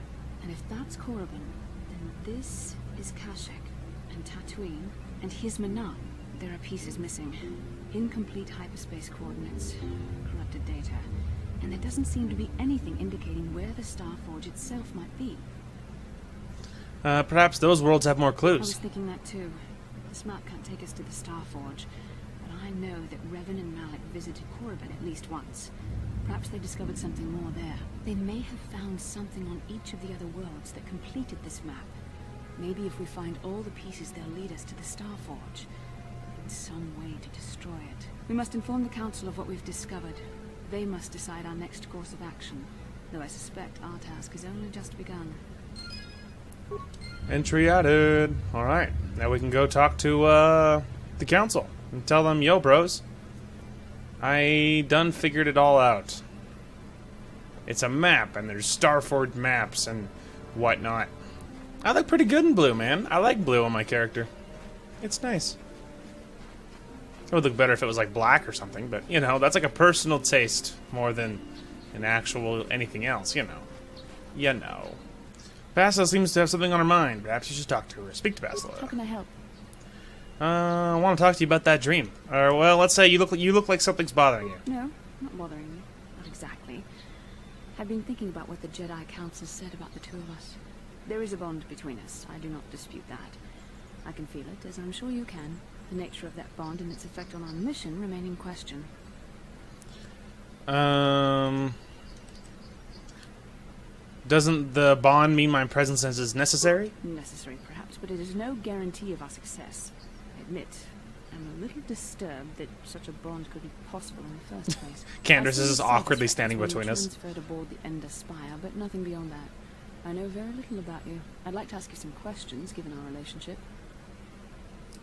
And if that's Korriban, then this is Kashyyyk, and Dantooine, and here's Mana. There are pieces missing. Incomplete hyperspace coordinates, corrupted data, and there doesn't seem to be anything indicating where the Star Forge itself might be. Perhaps those worlds have more I was clues. thinking that too. This map can't take us to the Star Forge, but I know that Revan and Malik visited Korriban at least once. Perhaps they discovered something more there. They may have found something on each of the other worlds that completed this map. Maybe if we find all the pieces, they'll lead us to the Star Forge. In some way to destroy it. We must inform the Council of what we've discovered. They must decide our next course of action, though I suspect our task has only just begun. Entry added. Alright, now we can go talk to the Council and tell them, yo bros, I done figured it all out. It's a map, and there's Star Forge maps and whatnot. I look pretty good in blue, man. I like blue on my character. It's nice. It would look better if it was like black or something, but you know, that's like a personal taste more than an actual anything else, you know. You know. Bastila seems to have something on her mind. Perhaps you should talk to her. Speak to Bastila. How can I help? I want to talk to you about that dream. Or well, let's say you look like something's bothering you. No, not bothering me. Not exactly. I've been thinking about what the Jedi Council said about the two of us. There is a bond between us. I do not dispute that. I can feel it, as I'm sure you can. The nature of that bond and its effect on our mission remain in question. Doesn't the bond mean my presence is necessary? Necessary, perhaps, but it is no guarantee of our success. I admit, I'm a little disturbed that such a bond could be possible in the first place. Candace is awkwardly standing between us. Transferred aboard the Ender Spire, but nothing beyond that. I know very little about you. I'd like to ask you some questions, given our relationship.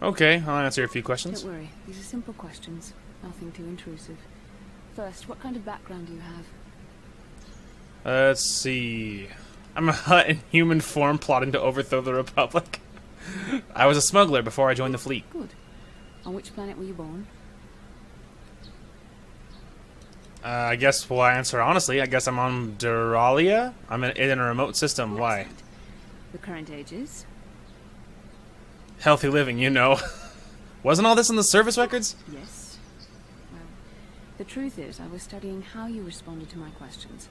Okay, I'll answer a few questions. Don't worry, these are simple questions. Nothing too intrusive. First, what kind of background do you have? Let's see. I'm a Hutt in human form plotting to overthrow the Republic. I was a smuggler before I joined the fleet. Good. On which planet were you born? I guess we'll answer honestly. I guess I'm on Duralia. I'm in a remote system. Why? Excellent. The current age is? Healthy living, you know. Wasn't all this in the service records? Yes. Well, the truth is, I was studying how you responded to my questions.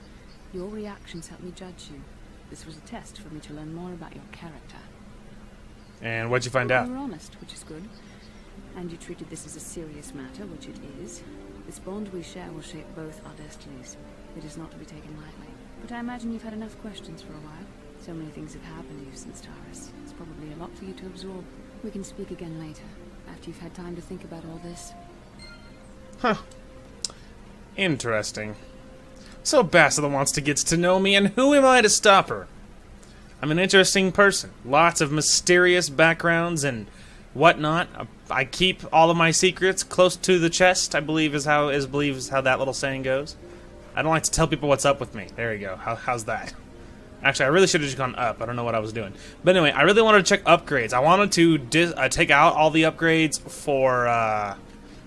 Your reactions helped me judge you. This was a test for me to learn more about your character. And what'd you find out? You were honest, which is good. And you treated this as a serious matter, which it is. This bond we share will shape both our destinies. It is not to be taken lightly. But I imagine you've had enough questions for a while. So many things have happened to you since Taurus. It's probably a lot for you to absorb. We can speak again later, after you've had time to think about all this. Huh. Interesting. So Bastila wants to get to know me, and who am I to stop her? I'm an interesting person. Lots of mysterious backgrounds and whatnot. I keep all of my secrets close to the chest, I believe is how that little saying goes. I don't like to tell people what's up with me. There you go. How's that? Actually, I really should have just gone up. I don't know what I was doing. But anyway, I really wanted to check upgrades. I wanted to take out all the upgrades for...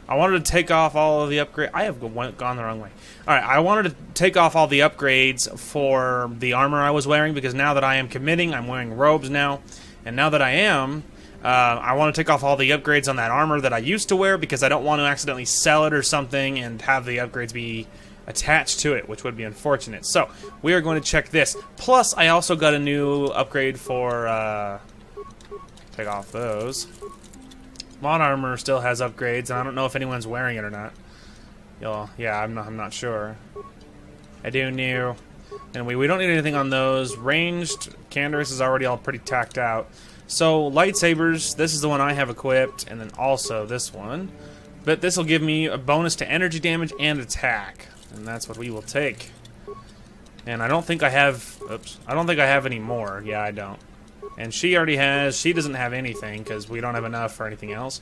I wanted to take off all of the upgrades. I have gone the wrong way. Alright, I wanted to take off all the upgrades for the armor I was wearing, because now that I am committing, I'm wearing robes now. And now that I am, I want to take off all the upgrades on that armor that I used to wear, because I don't want to accidentally sell it or something and have the upgrades be attached to it, which would be unfortunate. So, we are going to check this. Plus, I also got a new upgrade for, take off those. Mod armor still has upgrades, and I don't know if anyone's wearing it or not. Yeah, I'm not sure. I do know. And we don't need anything on those. Ranged, Candace is already all pretty tacked out. So, lightsabers, this is the one I have equipped, and then also this one. But this will give me a bonus to energy damage and attack. And that's what we will take. And I don't think I have... Oops. I don't think I have any more. Yeah, I don't. And she already has... She doesn't have anything, because we don't have enough for anything else.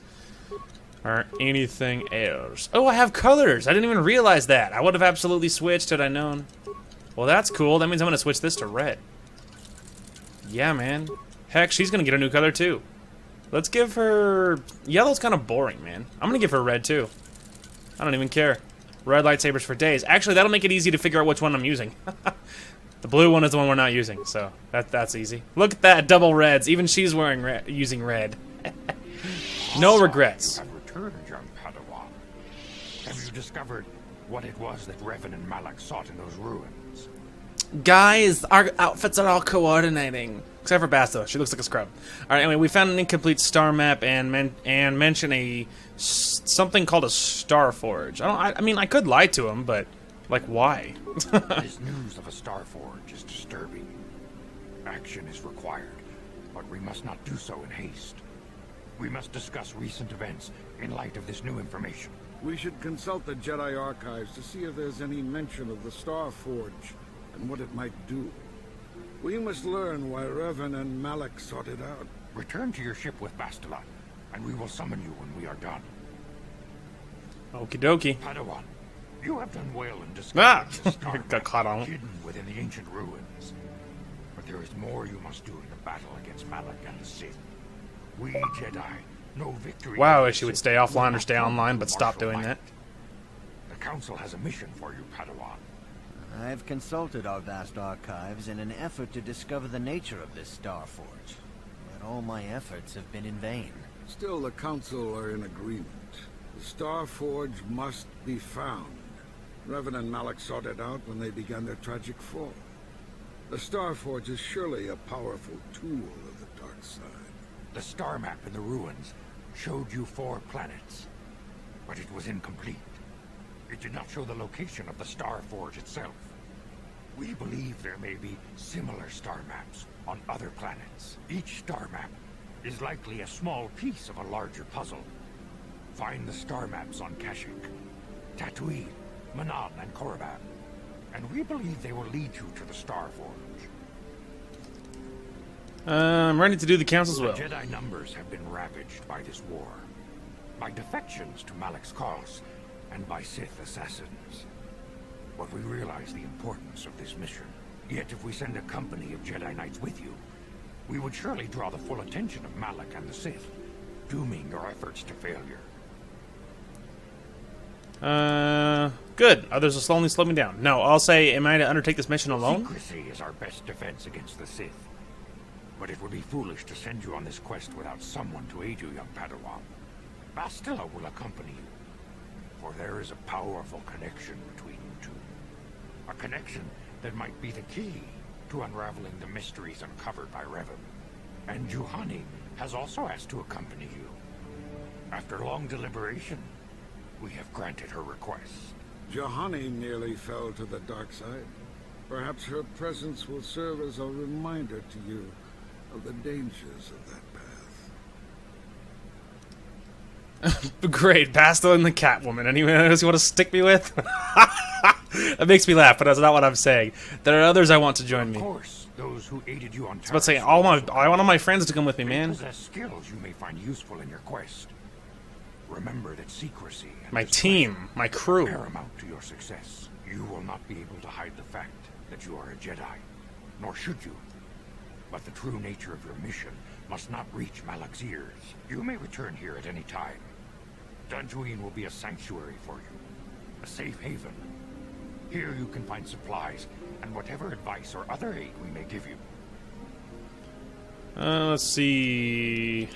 Or anything else. Oh, I have colors! I didn't even realize that. I would have absolutely switched had I known. Well, that's cool. That means I'm going to switch this to red. Yeah, man. Heck, she's going to get a new color, too. Let's give her... Yellow's kind of boring, man. I'm going to give her red, too. I don't even care. Red lightsabers for days. Actually, that'll make it easy to figure out which one I'm using. The blue one is the one we're not using, so that's easy. Look at that, double reds. Even she's wearing using red. No regrets. You have returned, young Padawan. Have you discovered what it was that Revan and Malak sought in those ruins? Guys, our outfits are all coordinating. Except for Bastila, she looks like a scrub. Alright, anyway, we found an incomplete star map and mention something called a Star Forge. I mean, I could lie to him, but, like, why? This news of a Star Forge is disturbing. Action is required, but we must not do so in haste. We must discuss recent events in light of this new information. We should consult the Jedi archives to see if there's any mention of the Star Forge and what it might do. We must learn why Revan and Malak sought it out. Return to your ship with Bastila, and we will summon you when we are done. Okie dokie. Padawan, you have done well in discovering the star Got caught on it. hidden within the ancient ruins. But there is more you must do in the battle against Malak and the Sith. We Jedi know victory. Wow, wish she would stay offline or stay online, but stop doing that. The Council has a mission for you, Padawan. I've consulted our vast archives in an effort to discover the nature of this Star Forge. But all my efforts have been in vain. Still, the Council are in agreement. The Star Forge must be found. Revan and Malak sought it out when they began their tragic fall. The Star Forge is surely a powerful tool of the dark side. The star map in the ruins showed you 4 planets, but it was incomplete. It did not show the location of the Star Forge itself. We believe there may be similar star maps on other planets. Each star map is likely a small piece of a larger puzzle. Find the star maps on Kashyyyk, Dantooine, Manan, and Korriban, and we believe they will lead you to the Star Forge. I'm ready to do the Council's will. The Jedi numbers have been ravaged by this war, by defections to Malak's cause, and by Sith assassins. But we realize the importance of this mission. Yet if we send a company of Jedi Knights with you, we would surely draw the full attention of Malak and the Sith, dooming your efforts to failure. Good. Others will slowly slow me down. No, I'll say, am I to undertake this mission alone? Secrecy is our best defense against the Sith. But it would be foolish to send you on this quest without someone to aid you, young Padawan. Bastila will accompany you, for there is a powerful connection between you two. A connection that might be the key to unraveling the mysteries uncovered by Revan. And Juhani has also asked to accompany you. After long deliberation, we have granted her request. Juhani nearly fell to the dark side. Perhaps her presence will serve as a reminder to you of the dangers of that path. Great, Bastila and the Catwoman. Anyone else you want to stick me with? That makes me laugh, but that's not what I'm saying. There are others I want to join me. Of course, those who aided you on I was about to say, I want all my friends to come with me, man. Possess skills you may find useful in your quest. Remember that secrecy and My team, my crew. paramount to your success. You will not be able to hide the fact that you are a Jedi, nor should you. But the true nature of your mission must not reach Malak's ears. You may return here at any time. Dantooine will be a sanctuary for you, a safe haven. Here you can find supplies and whatever advice or other aid we may give you. Let's see.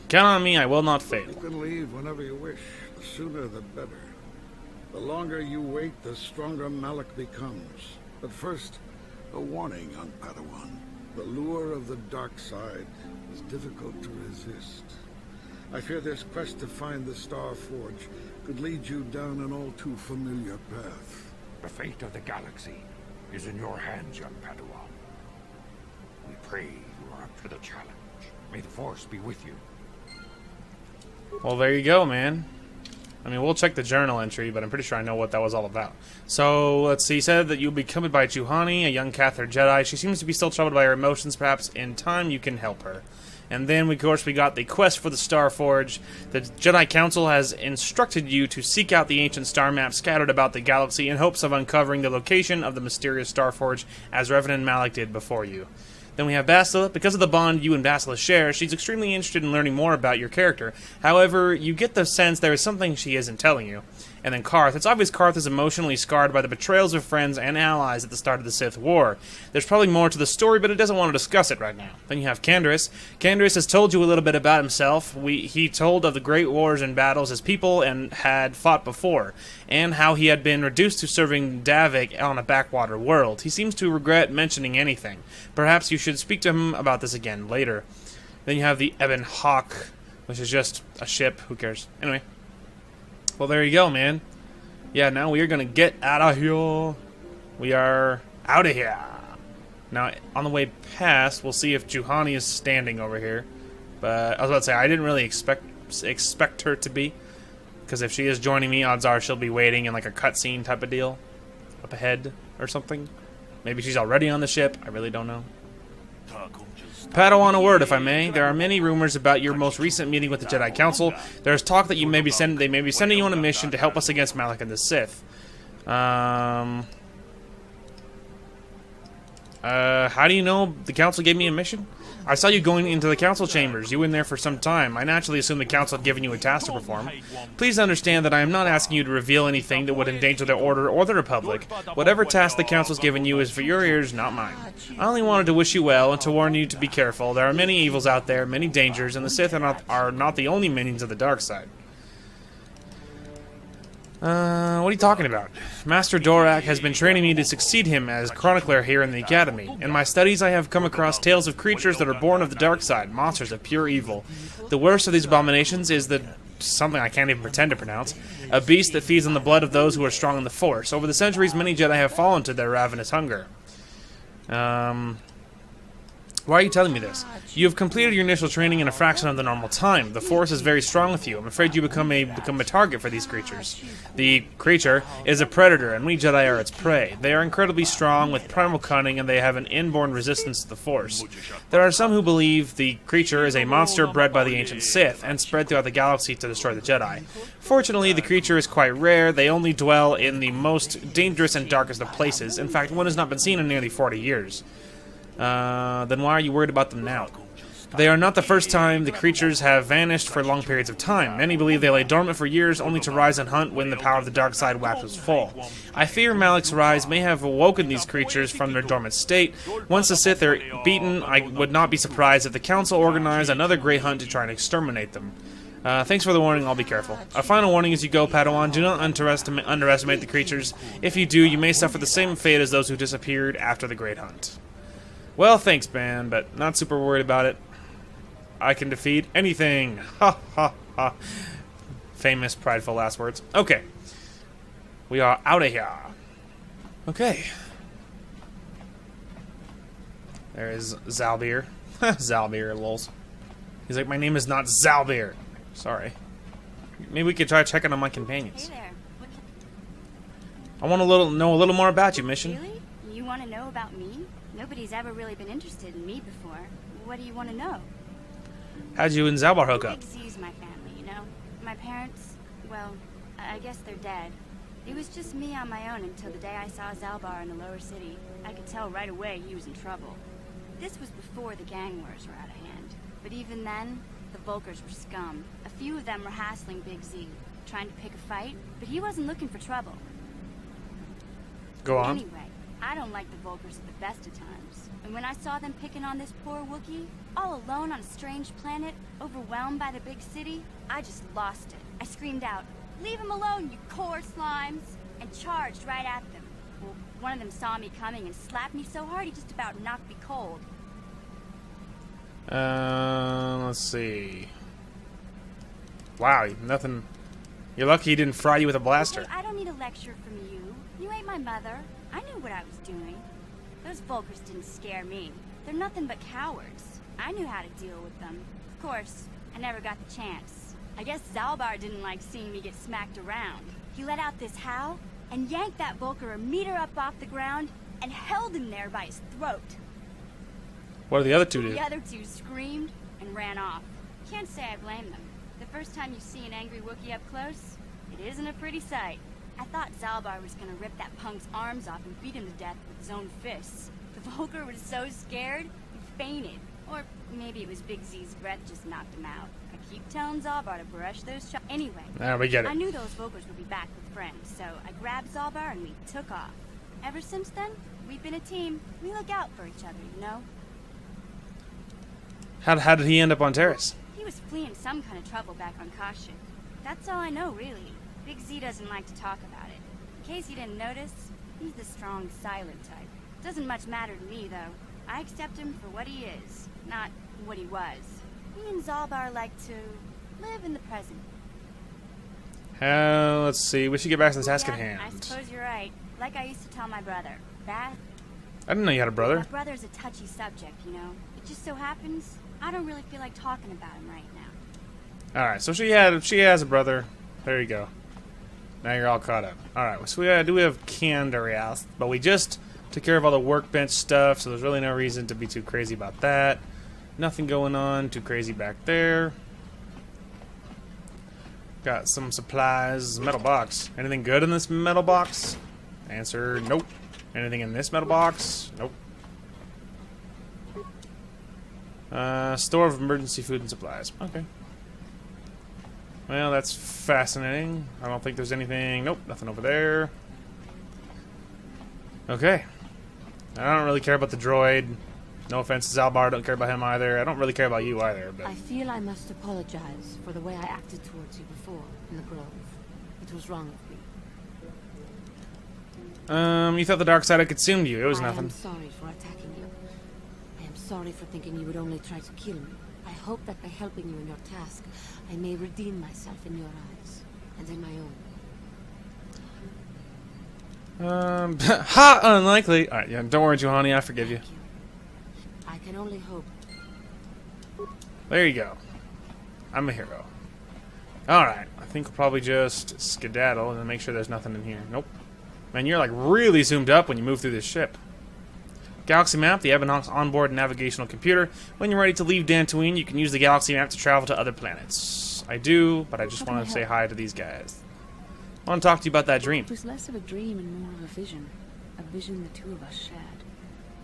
Count on me, I will not fail. You can leave whenever you wish. The sooner the better. The longer you wait, the stronger Malak becomes. But first, a warning, young Padawan. The lure of the dark side is difficult to resist. I fear this quest to find the Star Forge could lead you down an all too familiar path. The fate of the galaxy is in your hands, young Padawan. We pray you are up to the challenge. May the Force be with you. Well, there you go, man. I mean, we'll check the journal entry, but I'm pretty sure I know what that was all about. So, let's see. He said that you'll be accompanied by Juhani, a young Cathar Jedi. She seems to be still troubled by her emotions. Perhaps in time you can help her. And then, of course, we got the quest for the Star Forge. The Jedi Council has instructed you to seek out the ancient star maps scattered about the galaxy in hopes of uncovering the location of the mysterious Star Forge, as Revan and Malak did before you. Then we have Bastila. Because of the bond you and Bastila share, she's extremely interested in learning more about your character. However, you get the sense there is something she isn't telling you. And then Karth. It's obvious Karth is emotionally scarred by the betrayals of friends and allies at the start of the Sith War. There's probably more to the story, but it doesn't want to discuss it right now. Then you have Canderous. Canderous has told you a little bit about himself. He told of the great wars and battles his people and had fought before, and how he had been reduced to serving Davik on a backwater world. He seems to regret mentioning anything. Perhaps you should speak to him about this again later. Then you have the Ebon Hawk, which is just a ship. Who cares? Anyway. Well, there you go, man. Yeah, now we are going to get out of here. We are out of here. Now, on the way past, we'll see if Juhani is standing over here. But I was about to say, I didn't really expect her to be. Because if she is joining me, odds are she'll be waiting in like a cutscene type of deal. Up ahead or something. Maybe she's already on the ship. I really don't know. Padawan, a word, if I may. There are many rumors about your most recent meeting with the Jedi Council. There is talk that they may be sending you on a mission to help us against Malak and the Sith. How do you know the Council gave me a mission? I saw you going into the Council chambers. You were in there for some time. I naturally assumed the Council had given you a task to perform. Please understand that I am not asking you to reveal anything that would endanger the Order or the Republic. Whatever task the Council has given you is for your ears, not mine. I only wanted to wish you well and to warn you to be careful. There are many evils out there, many dangers, and the Sith are not the only minions of the dark side. What are you talking about? Master Dorak has been training me to succeed him as chronicler here in the Academy. In my studies, I have come across tales of creatures that are born of the dark side, monsters of pure evil. The worst of these abominations is something I can't even pretend to pronounce, a beast that feeds on the blood of those who are strong in the Force. Over the centuries, many Jedi have fallen to their ravenous hunger. Why are you telling me this? You have completed your initial training in a fraction of the normal time. The force is very strong with you. I'm afraid you become a target for these creatures. The creature is a predator, and we Jedi are its prey. They are incredibly strong, with primal cunning, and they have an inborn resistance to the force. There are some who believe the creature is a monster bred by the ancient Sith, and spread throughout the galaxy to destroy the Jedi. Fortunately, the creature is quite rare. They only dwell in the most dangerous and darkest of places. In fact, one has not been seen in nearly 40 years. Then why are you worried about them now? They are not the first time the creatures have vanished for long periods of time. Many believe they lay dormant for years, only to rise and hunt when the power of the dark side waxes full. I fear Malik's rise may have awoken these creatures from their dormant state. Once the Sith are beaten, I would not be surprised if the Council organized another great hunt to try and exterminate them. Thanks for the warning, I'll be careful. A final warning as you go, Padawan, do not underestimate the creatures. If you do, you may suffer the same fate as those who disappeared after the great hunt. Well, thanks, man, but not super worried about it. I can defeat anything. Ha, ha, ha. Famous, prideful last words. Okay. We are out of here. Okay. There is Zalbeer. Zalbeer, lols. He's like, my name is not Zalbeer. Sorry. Maybe we could try checking on my companions. Hey there. I want to know a little more about you, Mission. Really? You want to know about me? Nobody's ever really been interested in me before. What do you want to know? How'd you and Zalbar hook up? Big Z's my family, you know? My parents, well, I guess they're dead. It was just me on my own until the day I saw Zalbar in the lower city. I could tell right away he was in trouble. This was before the gang wars were out of hand. But even then, the Volkers were scum. A few of them were hassling Big Z, trying to pick a fight, but he wasn't looking for trouble. Go on. Anyway, I don't like the Volkers at the best of times. And when I saw them picking on this poor Wookiee, all alone on a strange planet, overwhelmed by the big city, I just lost it. I screamed out, "Leave him alone, you core slimes!" and charged right at them. Well, one of them saw me coming and slapped me so hard he just about knocked me cold. Let's see. Wow, nothing. You're lucky he didn't fry you with a blaster. Okay, I don't need a lecture from you. You ain't my mother. I knew what I was doing. Those Volkers didn't scare me. They're nothing but cowards. I knew how to deal with them. Of course, I never got the chance. I guess Zalbar didn't like seeing me get smacked around. He let out this howl and yanked that Volker a meter up off the ground and held him there by his throat. What did the other two do? The other two screamed and ran off. Can't say I blame them. The first time you see an angry Wookiee up close, it isn't a pretty sight. I thought Zalbar was gonna rip that punk's arms off and beat him to death with his own fists. The Volker was so scared, he fainted. Or maybe it was Big Z's breath just knocked him out. I keep telling Zalbar to brush those shots. Anyway, we get it. I knew those Volkers would be back with friends, so I grabbed Zalbar and we took off. Ever since then, we've been a team. We look out for each other, you know? How did he end up on Terrace? He was fleeing some kind of trouble back on Kashyyyk. That's all I know, really. Big Z doesn't like to talk about it. In case you didn't notice, he's the strong, silent type. Doesn't much matter to me, though. I accept him for what he is, not what he was. He and Zalbar like to live in the present. Let's see. We should get back to the task at I hand. suppose you're right. Like I used to tell my brother. That... I didn't know you had a brother. My brother's a touchy subject, you know. It just so happens I don't really feel like talking about him right now. Alright, so she has a brother. There you go. Now you're all caught up. Alright, so we have Candaris, but we just took care of all the workbench stuff, so there's really no reason to be too crazy about that. Nothing going on too crazy back there. Got some supplies. Metal box. Anything good in this metal box? Answer, nope. Anything in this metal box? Nope. Store of emergency food and supplies. Okay. Well, that's fascinating. I don't think there's anything... Nope, nothing over there. Okay. I don't really care about the droid. No offense to Zalbar, don't care about him either. I don't really care about you either, but... I feel I must apologize for the way I acted towards you before in the Grove. It was wrong of me. You thought the dark side had consumed you. It was nothing. I am sorry for attacking you. I am sorry for thinking you would only try to kill me. I hope that by helping you in your task, I may redeem myself in your eyes, and in my own. Ha! Unlikely. Alright, yeah, don't worry, Johanny, I forgive you. I can only hope. There you go. I'm a hero. Alright, I think we'll probably just skedaddle and then make sure there's nothing in here. Nope. Man, you're like really zoomed up when you move through this ship. Galaxy Map, the Ebonok's onboard navigational computer. When you're ready to leave Dantooine, you can use the Galaxy Map to travel to other planets. I do, but I just want to say hi to these guys. I want to talk to you about that dream. It was less of a dream and more of a vision the two of us shared.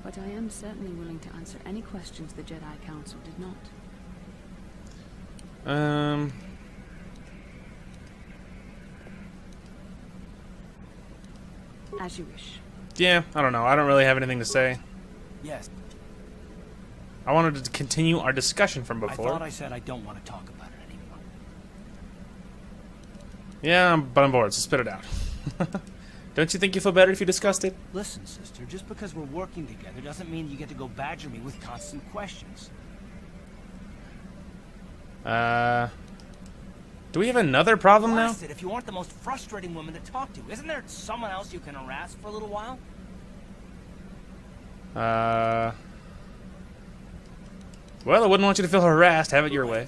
But I am certainly willing to answer any questions the Jedi Council did not. As you wish. Yeah, I don't know. I don't really have anything to say. Yes. I wanted to continue our discussion from before. I thought I said I don't want to talk about it anymore. Yeah, but I'm bored, so spit it out. Don't you think you feel better if you discussed it? Listen, sister, just because we're working together doesn't mean you get to go badger me with constant questions. Do we have another problem now? Blast it, if you aren't the most frustrating woman to talk to, isn't there someone else you can harass for a little while? Well, I wouldn't want you to feel harassed. Have it your way.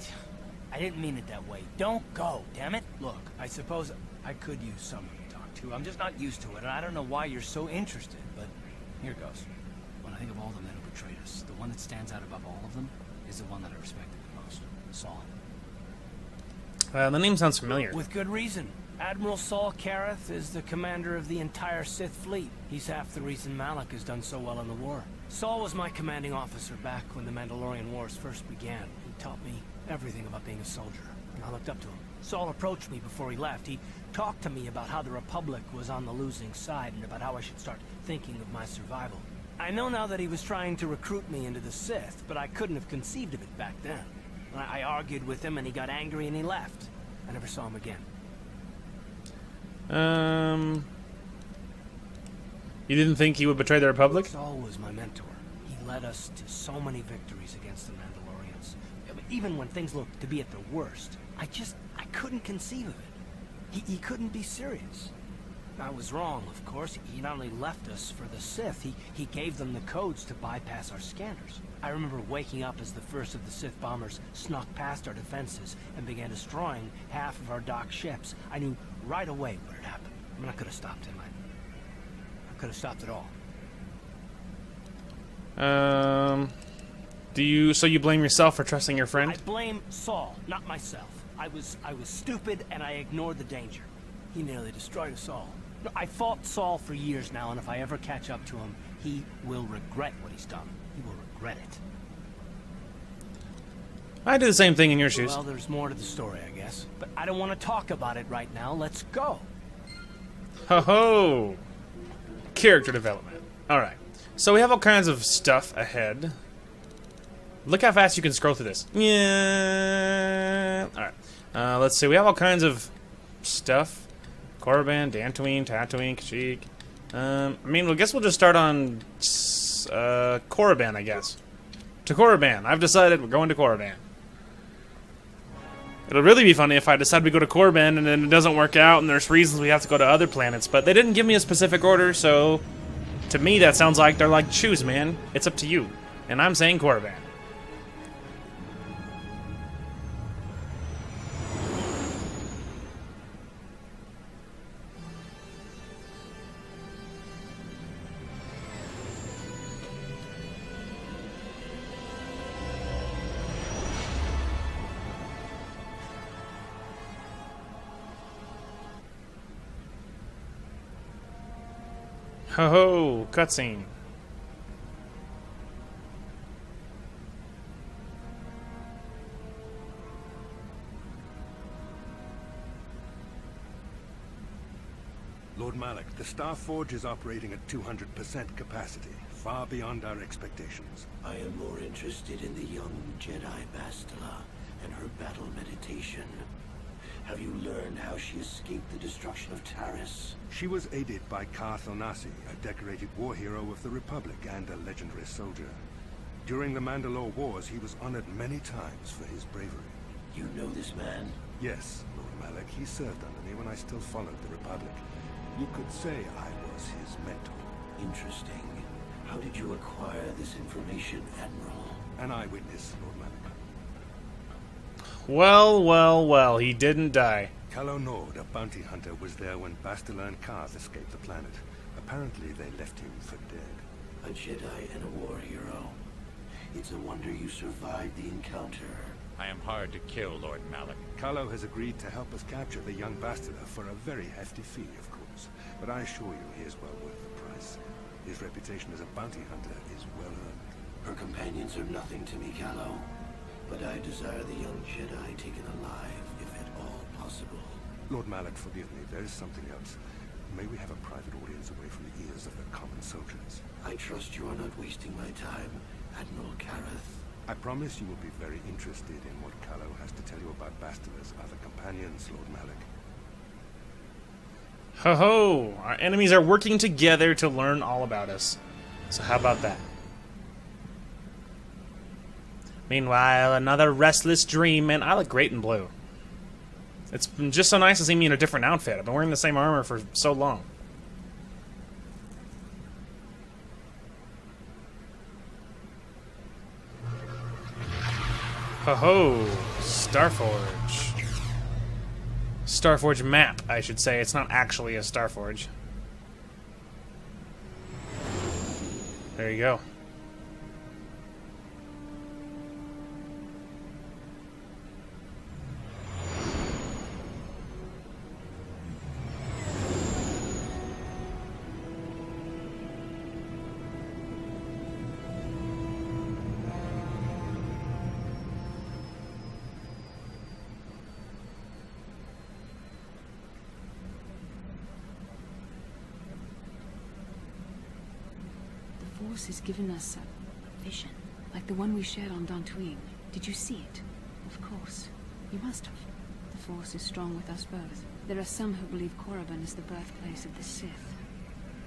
I didn't mean it that way. Don't go, damn it. Look, I suppose I could use someone to talk to. I'm just not used to it, and I don't know why you're so interested, but here goes. When I think of all the men who betrayed us, the one that stands out above all of them is the one that I respected the most, Saul. The name sounds familiar. With good reason. Admiral Saul Kareth is the commander of the entire Sith fleet. He's half the reason Malak has done so well in the war. Saul was my commanding officer back when the Mandalorian Wars first began. He taught me everything about being a soldier, and I looked up to him. Saul approached me before he left. He talked to me about how the Republic was on the losing side and about how I should start thinking of my survival. I know now that he was trying to recruit me into the Sith, but I couldn't have conceived of it back then. I argued with him and he got angry and he left. I never saw him again. You didn't think he would betray the Republic? Saul was my mentor. He led us to so many victories against the Mandalorians. Even when things looked to be at their worst, I couldn't conceive of it. He couldn't be serious. I was wrong, of course. He not only left us for the Sith, he gave them the codes to bypass our scanners. I remember waking up as the first of the Sith bombers snuck past our defenses and began destroying half of our docked ships. I knew right away what had happened. I mean, I could have stopped him. I could have stopped it all. So you blame yourself for trusting your friend? I blame Saul, not myself. I was stupid and I ignored the danger. He nearly destroyed us all. No, I fought Saul for years now, and if I ever catch up to him, he will regret what he's done. He will regret it. I do the same thing in your shoes. Well, there's more to the story, I guess. But I don't want to talk about it right now. Let's go. Ho-ho! Character development. Alright. So we have all kinds of stuff ahead. Look how fast you can scroll through this. Yeah. Alright. Let's see. We have all kinds of stuff. Korriban, Dantooine, Tatooine, Kashyyyk. I guess we'll just start on Korriban, I guess. To Korriban. I've decided we're going to Korriban. It'll really be funny if I decide we go to Korriban and then it doesn't work out and there's reasons we have to go to other planets, but they didn't give me a specific order, so to me that sounds like they're like, choose, man. It's up to you. And I'm saying Korriban. Ho ho! Cutscene. Lord Malak, the Star Forge is operating at 200% capacity, far beyond our expectations. I am more interested in the young Jedi Bastila and her battle meditation. Have you learned how she escaped the destruction of Taris? She was aided by Karth Onasi, a decorated war hero of the Republic and a legendary soldier. During the Mandalore Wars, he was honored many times for his bravery. You know this man? Yes, Lord Malak. He served under me when I still followed the Republic. You could say I was his mentor. Interesting. How did you acquire this information, Admiral? An eyewitness, Lord Malik. Well, well, well, he didn't die. Calo Nord, a bounty hunter, was there when Bastila and Karth escaped the planet. Apparently they left him for dead. A Jedi and a war hero. It's a wonder you survived the encounter. I am hard to kill, Lord Malik. Calo has agreed to help us capture the young Bastila for a very hefty fee, of course. But I assure you he is well worth the price. His reputation as a bounty hunter is well earned. Her companions are nothing to me, Calo. But I desire the young Jedi taken alive, if at all possible. Lord Malik, forgive me. There is something else. May we have a private audience away from the ears of the common soldiers? I trust you are not wasting my time, Admiral Kareth. I promise you will be very interested in what Calo has to tell you about Bastila's other companions, Lord Malik. Ho ho! Our enemies are working together to learn all about us. So how about that? Meanwhile, another restless dream, and I look great in blue. It's been just so nice to see me in a different outfit. I've been wearing the same armor for so long. Ho-ho! Starforge. Starforge map, I should say. It's not actually a Starforge. There you go. The Force has given us a vision, like the one we shared on Dantooine. Did you see it? Of course. You must have. The Force is strong with us both. There are some who believe Korriban is the birthplace of the Sith.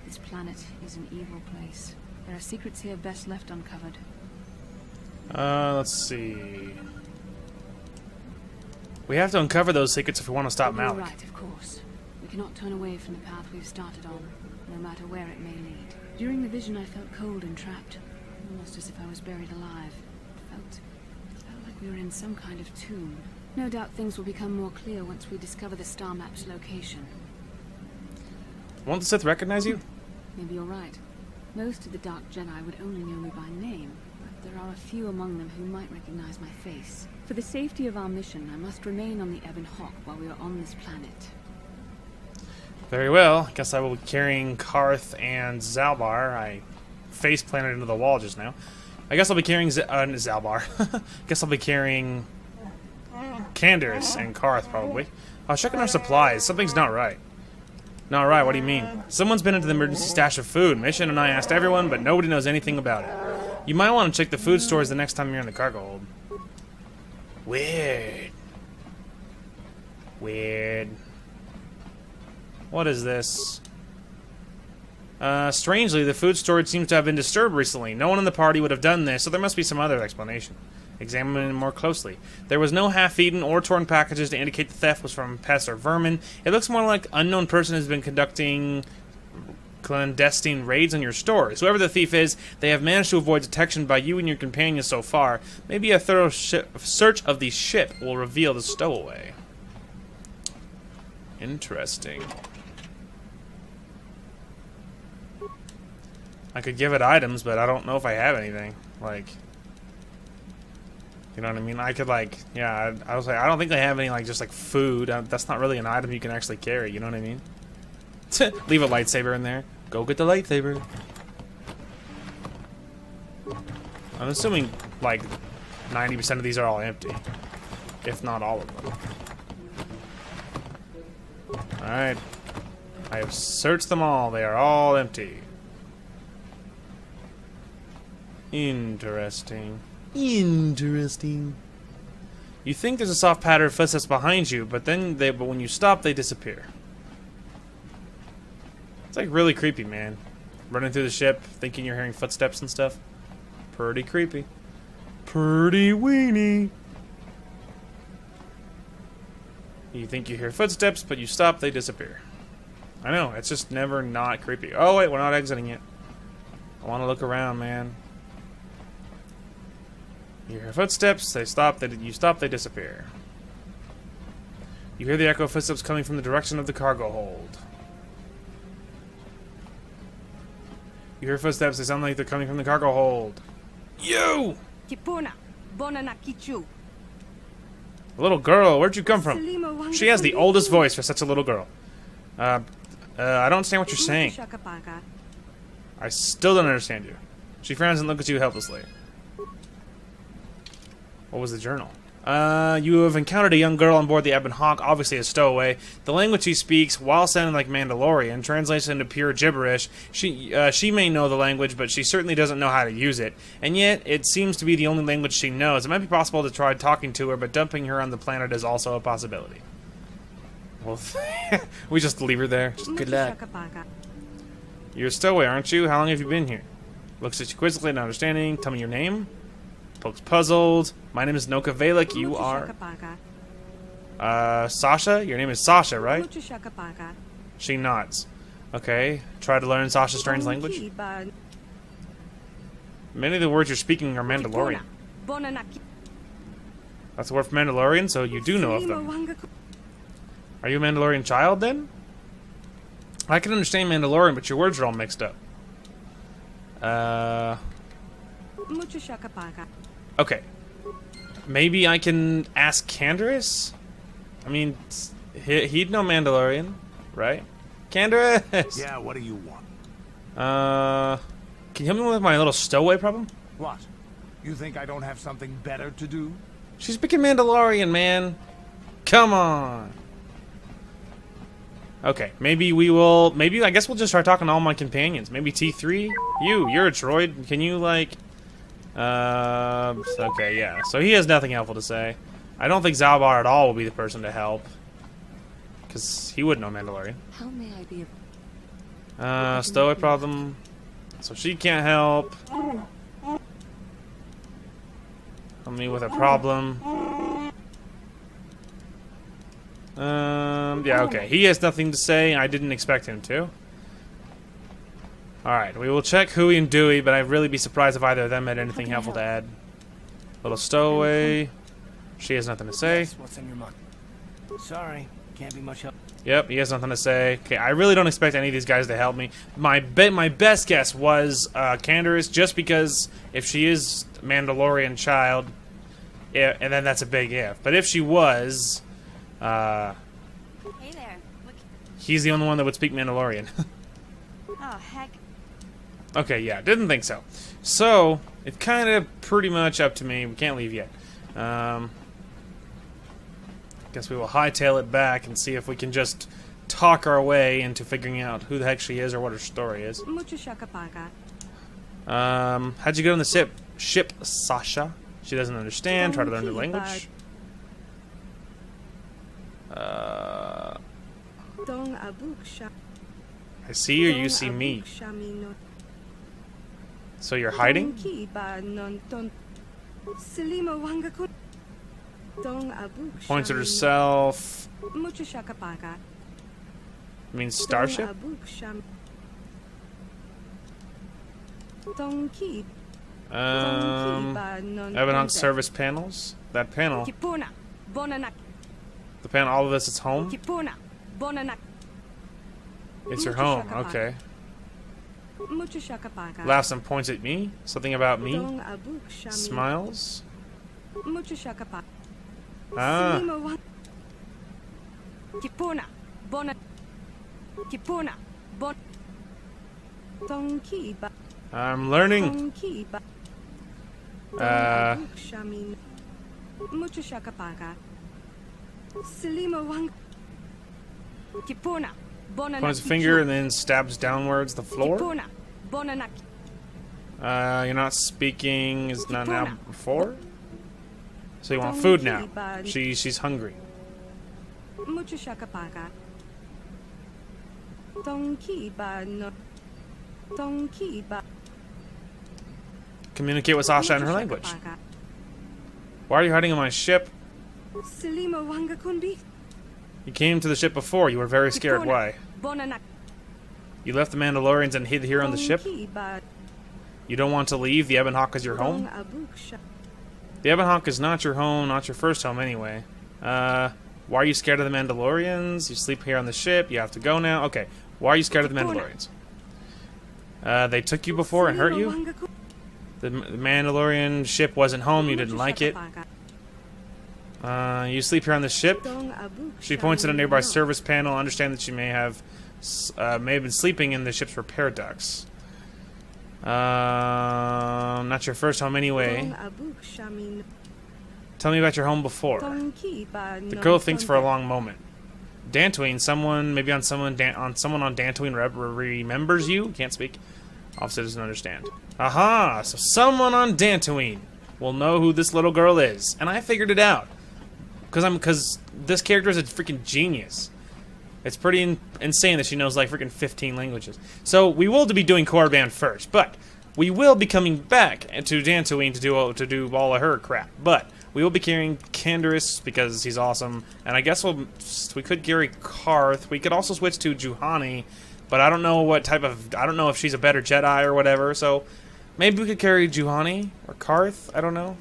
This planet is an evil place. There are secrets here best left uncovered. Let's see. We have to uncover those secrets if we want to stop You're Malik. right, of course. We cannot turn away from the path we've started on, no matter where it may lead. During the vision, I felt cold and trapped, almost as if I was buried alive. It felt like we were in some kind of tomb. No doubt things will become more clear once we discover the star map's location. Won't the Sith recognize you? Maybe you're right. Most of the Dark Jedi would only know me by name, but there are a few among them who might recognize my face. For the safety of our mission, I must remain on the Ebon Hawk while we are on this planet. Very well. I guess I will be carrying Karth and Zalbar. I face planted into the wall just now. I guess I'll be carrying Zalbar. Guess I'll be carrying Candace and Karth, probably. I was checking our supplies. Something's not right. Not right? What do you mean? Someone's been into the emergency stash of food. Mission and I asked everyone, but nobody knows anything about it. You might want to check the food stores the next time you're in the cargo hold. Weird. Weird. What is this? Strangely, the food storage seems to have been disturbed recently. No one in the party would have done this, so there must be some other explanation. Examine it more closely. There was no half-eaten or torn packages to indicate the theft was from pests or vermin. It looks more like an unknown person has been conducting clandestine raids on your stores. Whoever the thief is, they have managed to avoid detection by you and your companions so far. Maybe a thorough search of the ship will reveal the stowaway. Interesting. I could give it items, but I don't know if I have anything. Like, you know what I mean? I could, like, yeah, I was like, I don't think they have any, like, just, like, food. That's not really an item you can actually carry, you know what I mean? Leave a lightsaber in there. Go get the lightsaber. I'm assuming, like, 90% of these are all empty. If not all of them. Alright. I have searched them all. They are all empty. Interesting. Interesting. You think there's a soft patter of footsteps behind you, but when you stop, they disappear. It's like really creepy, man. Running through the ship, thinking you're hearing footsteps and stuff. Pretty creepy. Pretty weenie. You think you hear footsteps, but you stop, they disappear. I know, it's just never not creepy. Oh wait, we're not exiting yet. I want to look around, man. You hear footsteps, they stop, you stop, they disappear. You hear the echo of footsteps coming from the direction of the cargo hold. You hear footsteps, they sound like they're coming from the cargo hold. You! Kipuna, Bonana Kichu. A little girl, where'd you come from? She has the oldest voice for such a little girl. I don't understand what you're saying. I still don't understand you. She frowns and looks at you helplessly. What was the journal? You have encountered a young girl on board the Ebon Hawk, obviously a stowaway. The language she speaks, while sounding like Mandalorian, translates into pure gibberish. She may know the language, but she certainly doesn't know how to use it. And yet, it seems to be the only language she knows. It might be possible to try talking to her, but dumping her on the planet is also a possibility. Well, we just leave her there. Just good luck. You're a stowaway, aren't you? How long have you been here? Looks at you quizzically, not understanding. Tell me your name. Looks puzzled. My name is Noka Valek. You are... Sasha? Your name is Sasha, right? She nods. Okay. Try to learn Sasha's strange language. Many of the words you're speaking are Mandalorian. That's the word for Mandalorian, so you do know of them. Are you a Mandalorian child, then? I can understand Mandalorian, but your words are all mixed up. Okay. Maybe I can ask Candaris? I mean, he'd know Mandalorian, right? Candaris! Yeah, what do you want? Can you help me with my little stowaway problem? What? You think I don't have something better to do? She's speaking Mandalorian, man. Come on. Okay, maybe we will... Maybe, I guess we'll just start talking to all my companions. Maybe T3? You're a droid. Can you, like... okay, yeah. So he has nothing helpful to say. I don't think Zalbar at all will be the person to help. Because he would know Mandalorian. How may I be stowaway problem. So she can't help. Help me with a problem. Yeah, okay. He has nothing to say. I didn't expect him to. Alright, we will check Hui and Dewey, but I'd really be surprised if either of them had anything helpful to add. Little stowaway. She has nothing to say. Yes, what's in your mind? Sorry, can't be much help. Yep, he has nothing to say. Okay, I really don't expect any of these guys to help me. My best guess was Candaris, just because if she is a Mandalorian child, and then that's a big if. But if she was, Hey there. Look. He's the only one that would speak Mandalorian. Oh, heck. Okay, yeah, didn't think so. So, it's kind of pretty much up to me. We can't leave yet. Guess we will hightail it back and see if we can just talk our way into figuring out who the heck she is or what her story is. How'd you get on the ship, Sasha? She doesn't understand. Try to learn the language. I see you, you see me. So you're hiding? Points at herself. Means starship? Ebon Hawk service panels? That panel. The panel, all of this is home? It's your home, okay. Laughs and points at me? Something about me? Smiles? Ah. I'm learning. Points a finger and then stabs downwards the floor. You're not speaking. Is not now before. So you want food now? She's hungry. Communicate with Sasha in her language. Why are you hiding on my ship? You came to the ship before. You were very scared. Why? You left the Mandalorians and hid here on the ship? You don't want to leave the Ebon Hawk as your home? The Ebon is not your home, not your first home anyway. Why are you scared of the Mandalorians? You sleep here on the ship. You have to go now. Okay. Why are you scared of the Mandalorians? They took you before and hurt you? The Mandalorian ship wasn't home. You didn't like it. You sleep here on the ship. She points at a nearby service panel. Understand that she may have been sleeping in the ship's repair ducts. Not your first home anyway. Tell me about your home before. The girl thinks for a long moment. Dantooine, someone on Dantooine remembers you? Can't speak. Officer doesn't understand. Aha! So someone on Dantooine will know who this little girl is. And I figured it out. Because this character is a freaking genius. It's pretty insane that she knows like freaking 15 languages. So we will be doing Korriban first, but we will be coming back to Dantooine to do all of her crap. But we will be carrying Canderous because he's awesome, and I guess we could carry Karth. We could also switch to Juhani, but I don't know what type of I don't know if she's a better Jedi or whatever. So maybe we could carry Juhani or Karth. I don't know.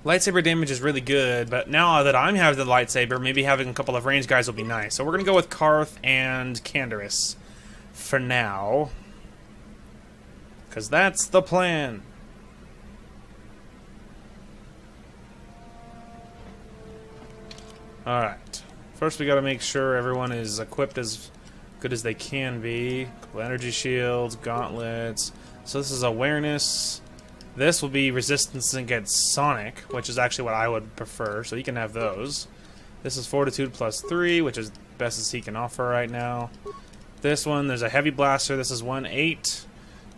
Lightsaber damage is really good, but now that I'm having the lightsaber, maybe having a couple of range guys will be nice. So we're going to go with Karth and Canderous for now. Because that's the plan. Alright. First we got to make sure everyone is equipped as good as they can be. Cool energy shields, gauntlets. So this is awareness. This will be resistance against Sonic, which is actually what I would prefer, so you can have those. This is Fortitude +3, which is best as he can offer right now. This one, there's a Heavy Blaster. This is 1-8.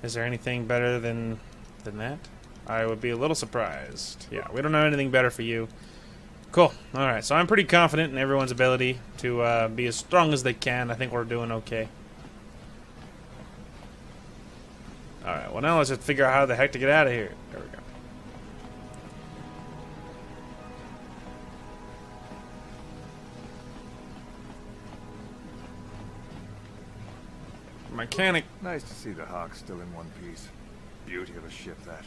Is there anything better than that? I would be a little surprised. Yeah, we don't have anything better for you. Cool. Alright, so I'm pretty confident in everyone's ability to be as strong as they can. I think we're doing okay. Alright, well now let's just figure out how the heck to get out of here. There we go. Mechanic. Nice to see the Hawk still in one piece. Beauty of a ship, that.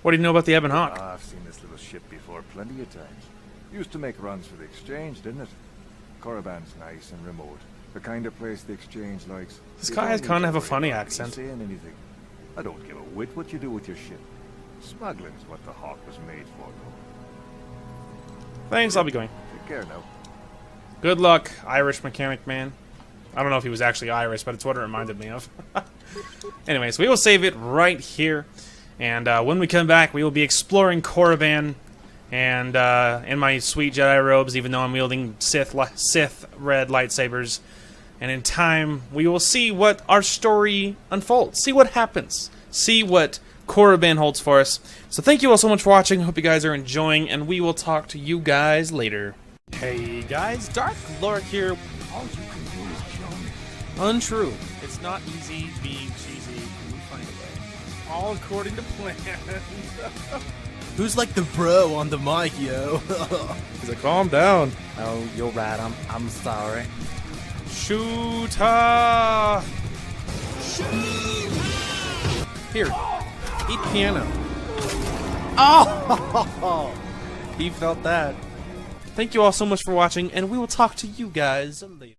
What do you know about the Ebon Hawk? I've seen this little ship before plenty of times. Used to make runs for the exchange, didn't it? Korriban's nice and remote. The kind of place the exchange likes. This guy has kind of a funny accent. Saying anything. I don't give a whit what you do with your ship. Smuggling's what the Hawk was made for, though. Thanks, I'll be going. Take care now. Good luck, Irish mechanic man. I don't know if he was actually Irish, but it's what it reminded me of. Anyways, we will save it right here. And when we come back, we will be exploring Korriban. And in my sweet Jedi robes, even though I'm wielding Sith red lightsabers. And in time, we will see what our story unfolds. See what happens. See what Korriban holds for us. So thank you all so much for watching. Hope you guys are enjoying. And we will talk to you guys later. Hey guys, Dark Lord here. All you can do is join. Untrue. It's not easy being cheesy. We find a way. All according to plan. Who's like the bro on the mic, yo? He's like, calm down. Oh, you're right. I'm sorry. Shooter! Here, eat piano. Oh! He felt that. Thank you all so much for watching, and we will talk to you guys later.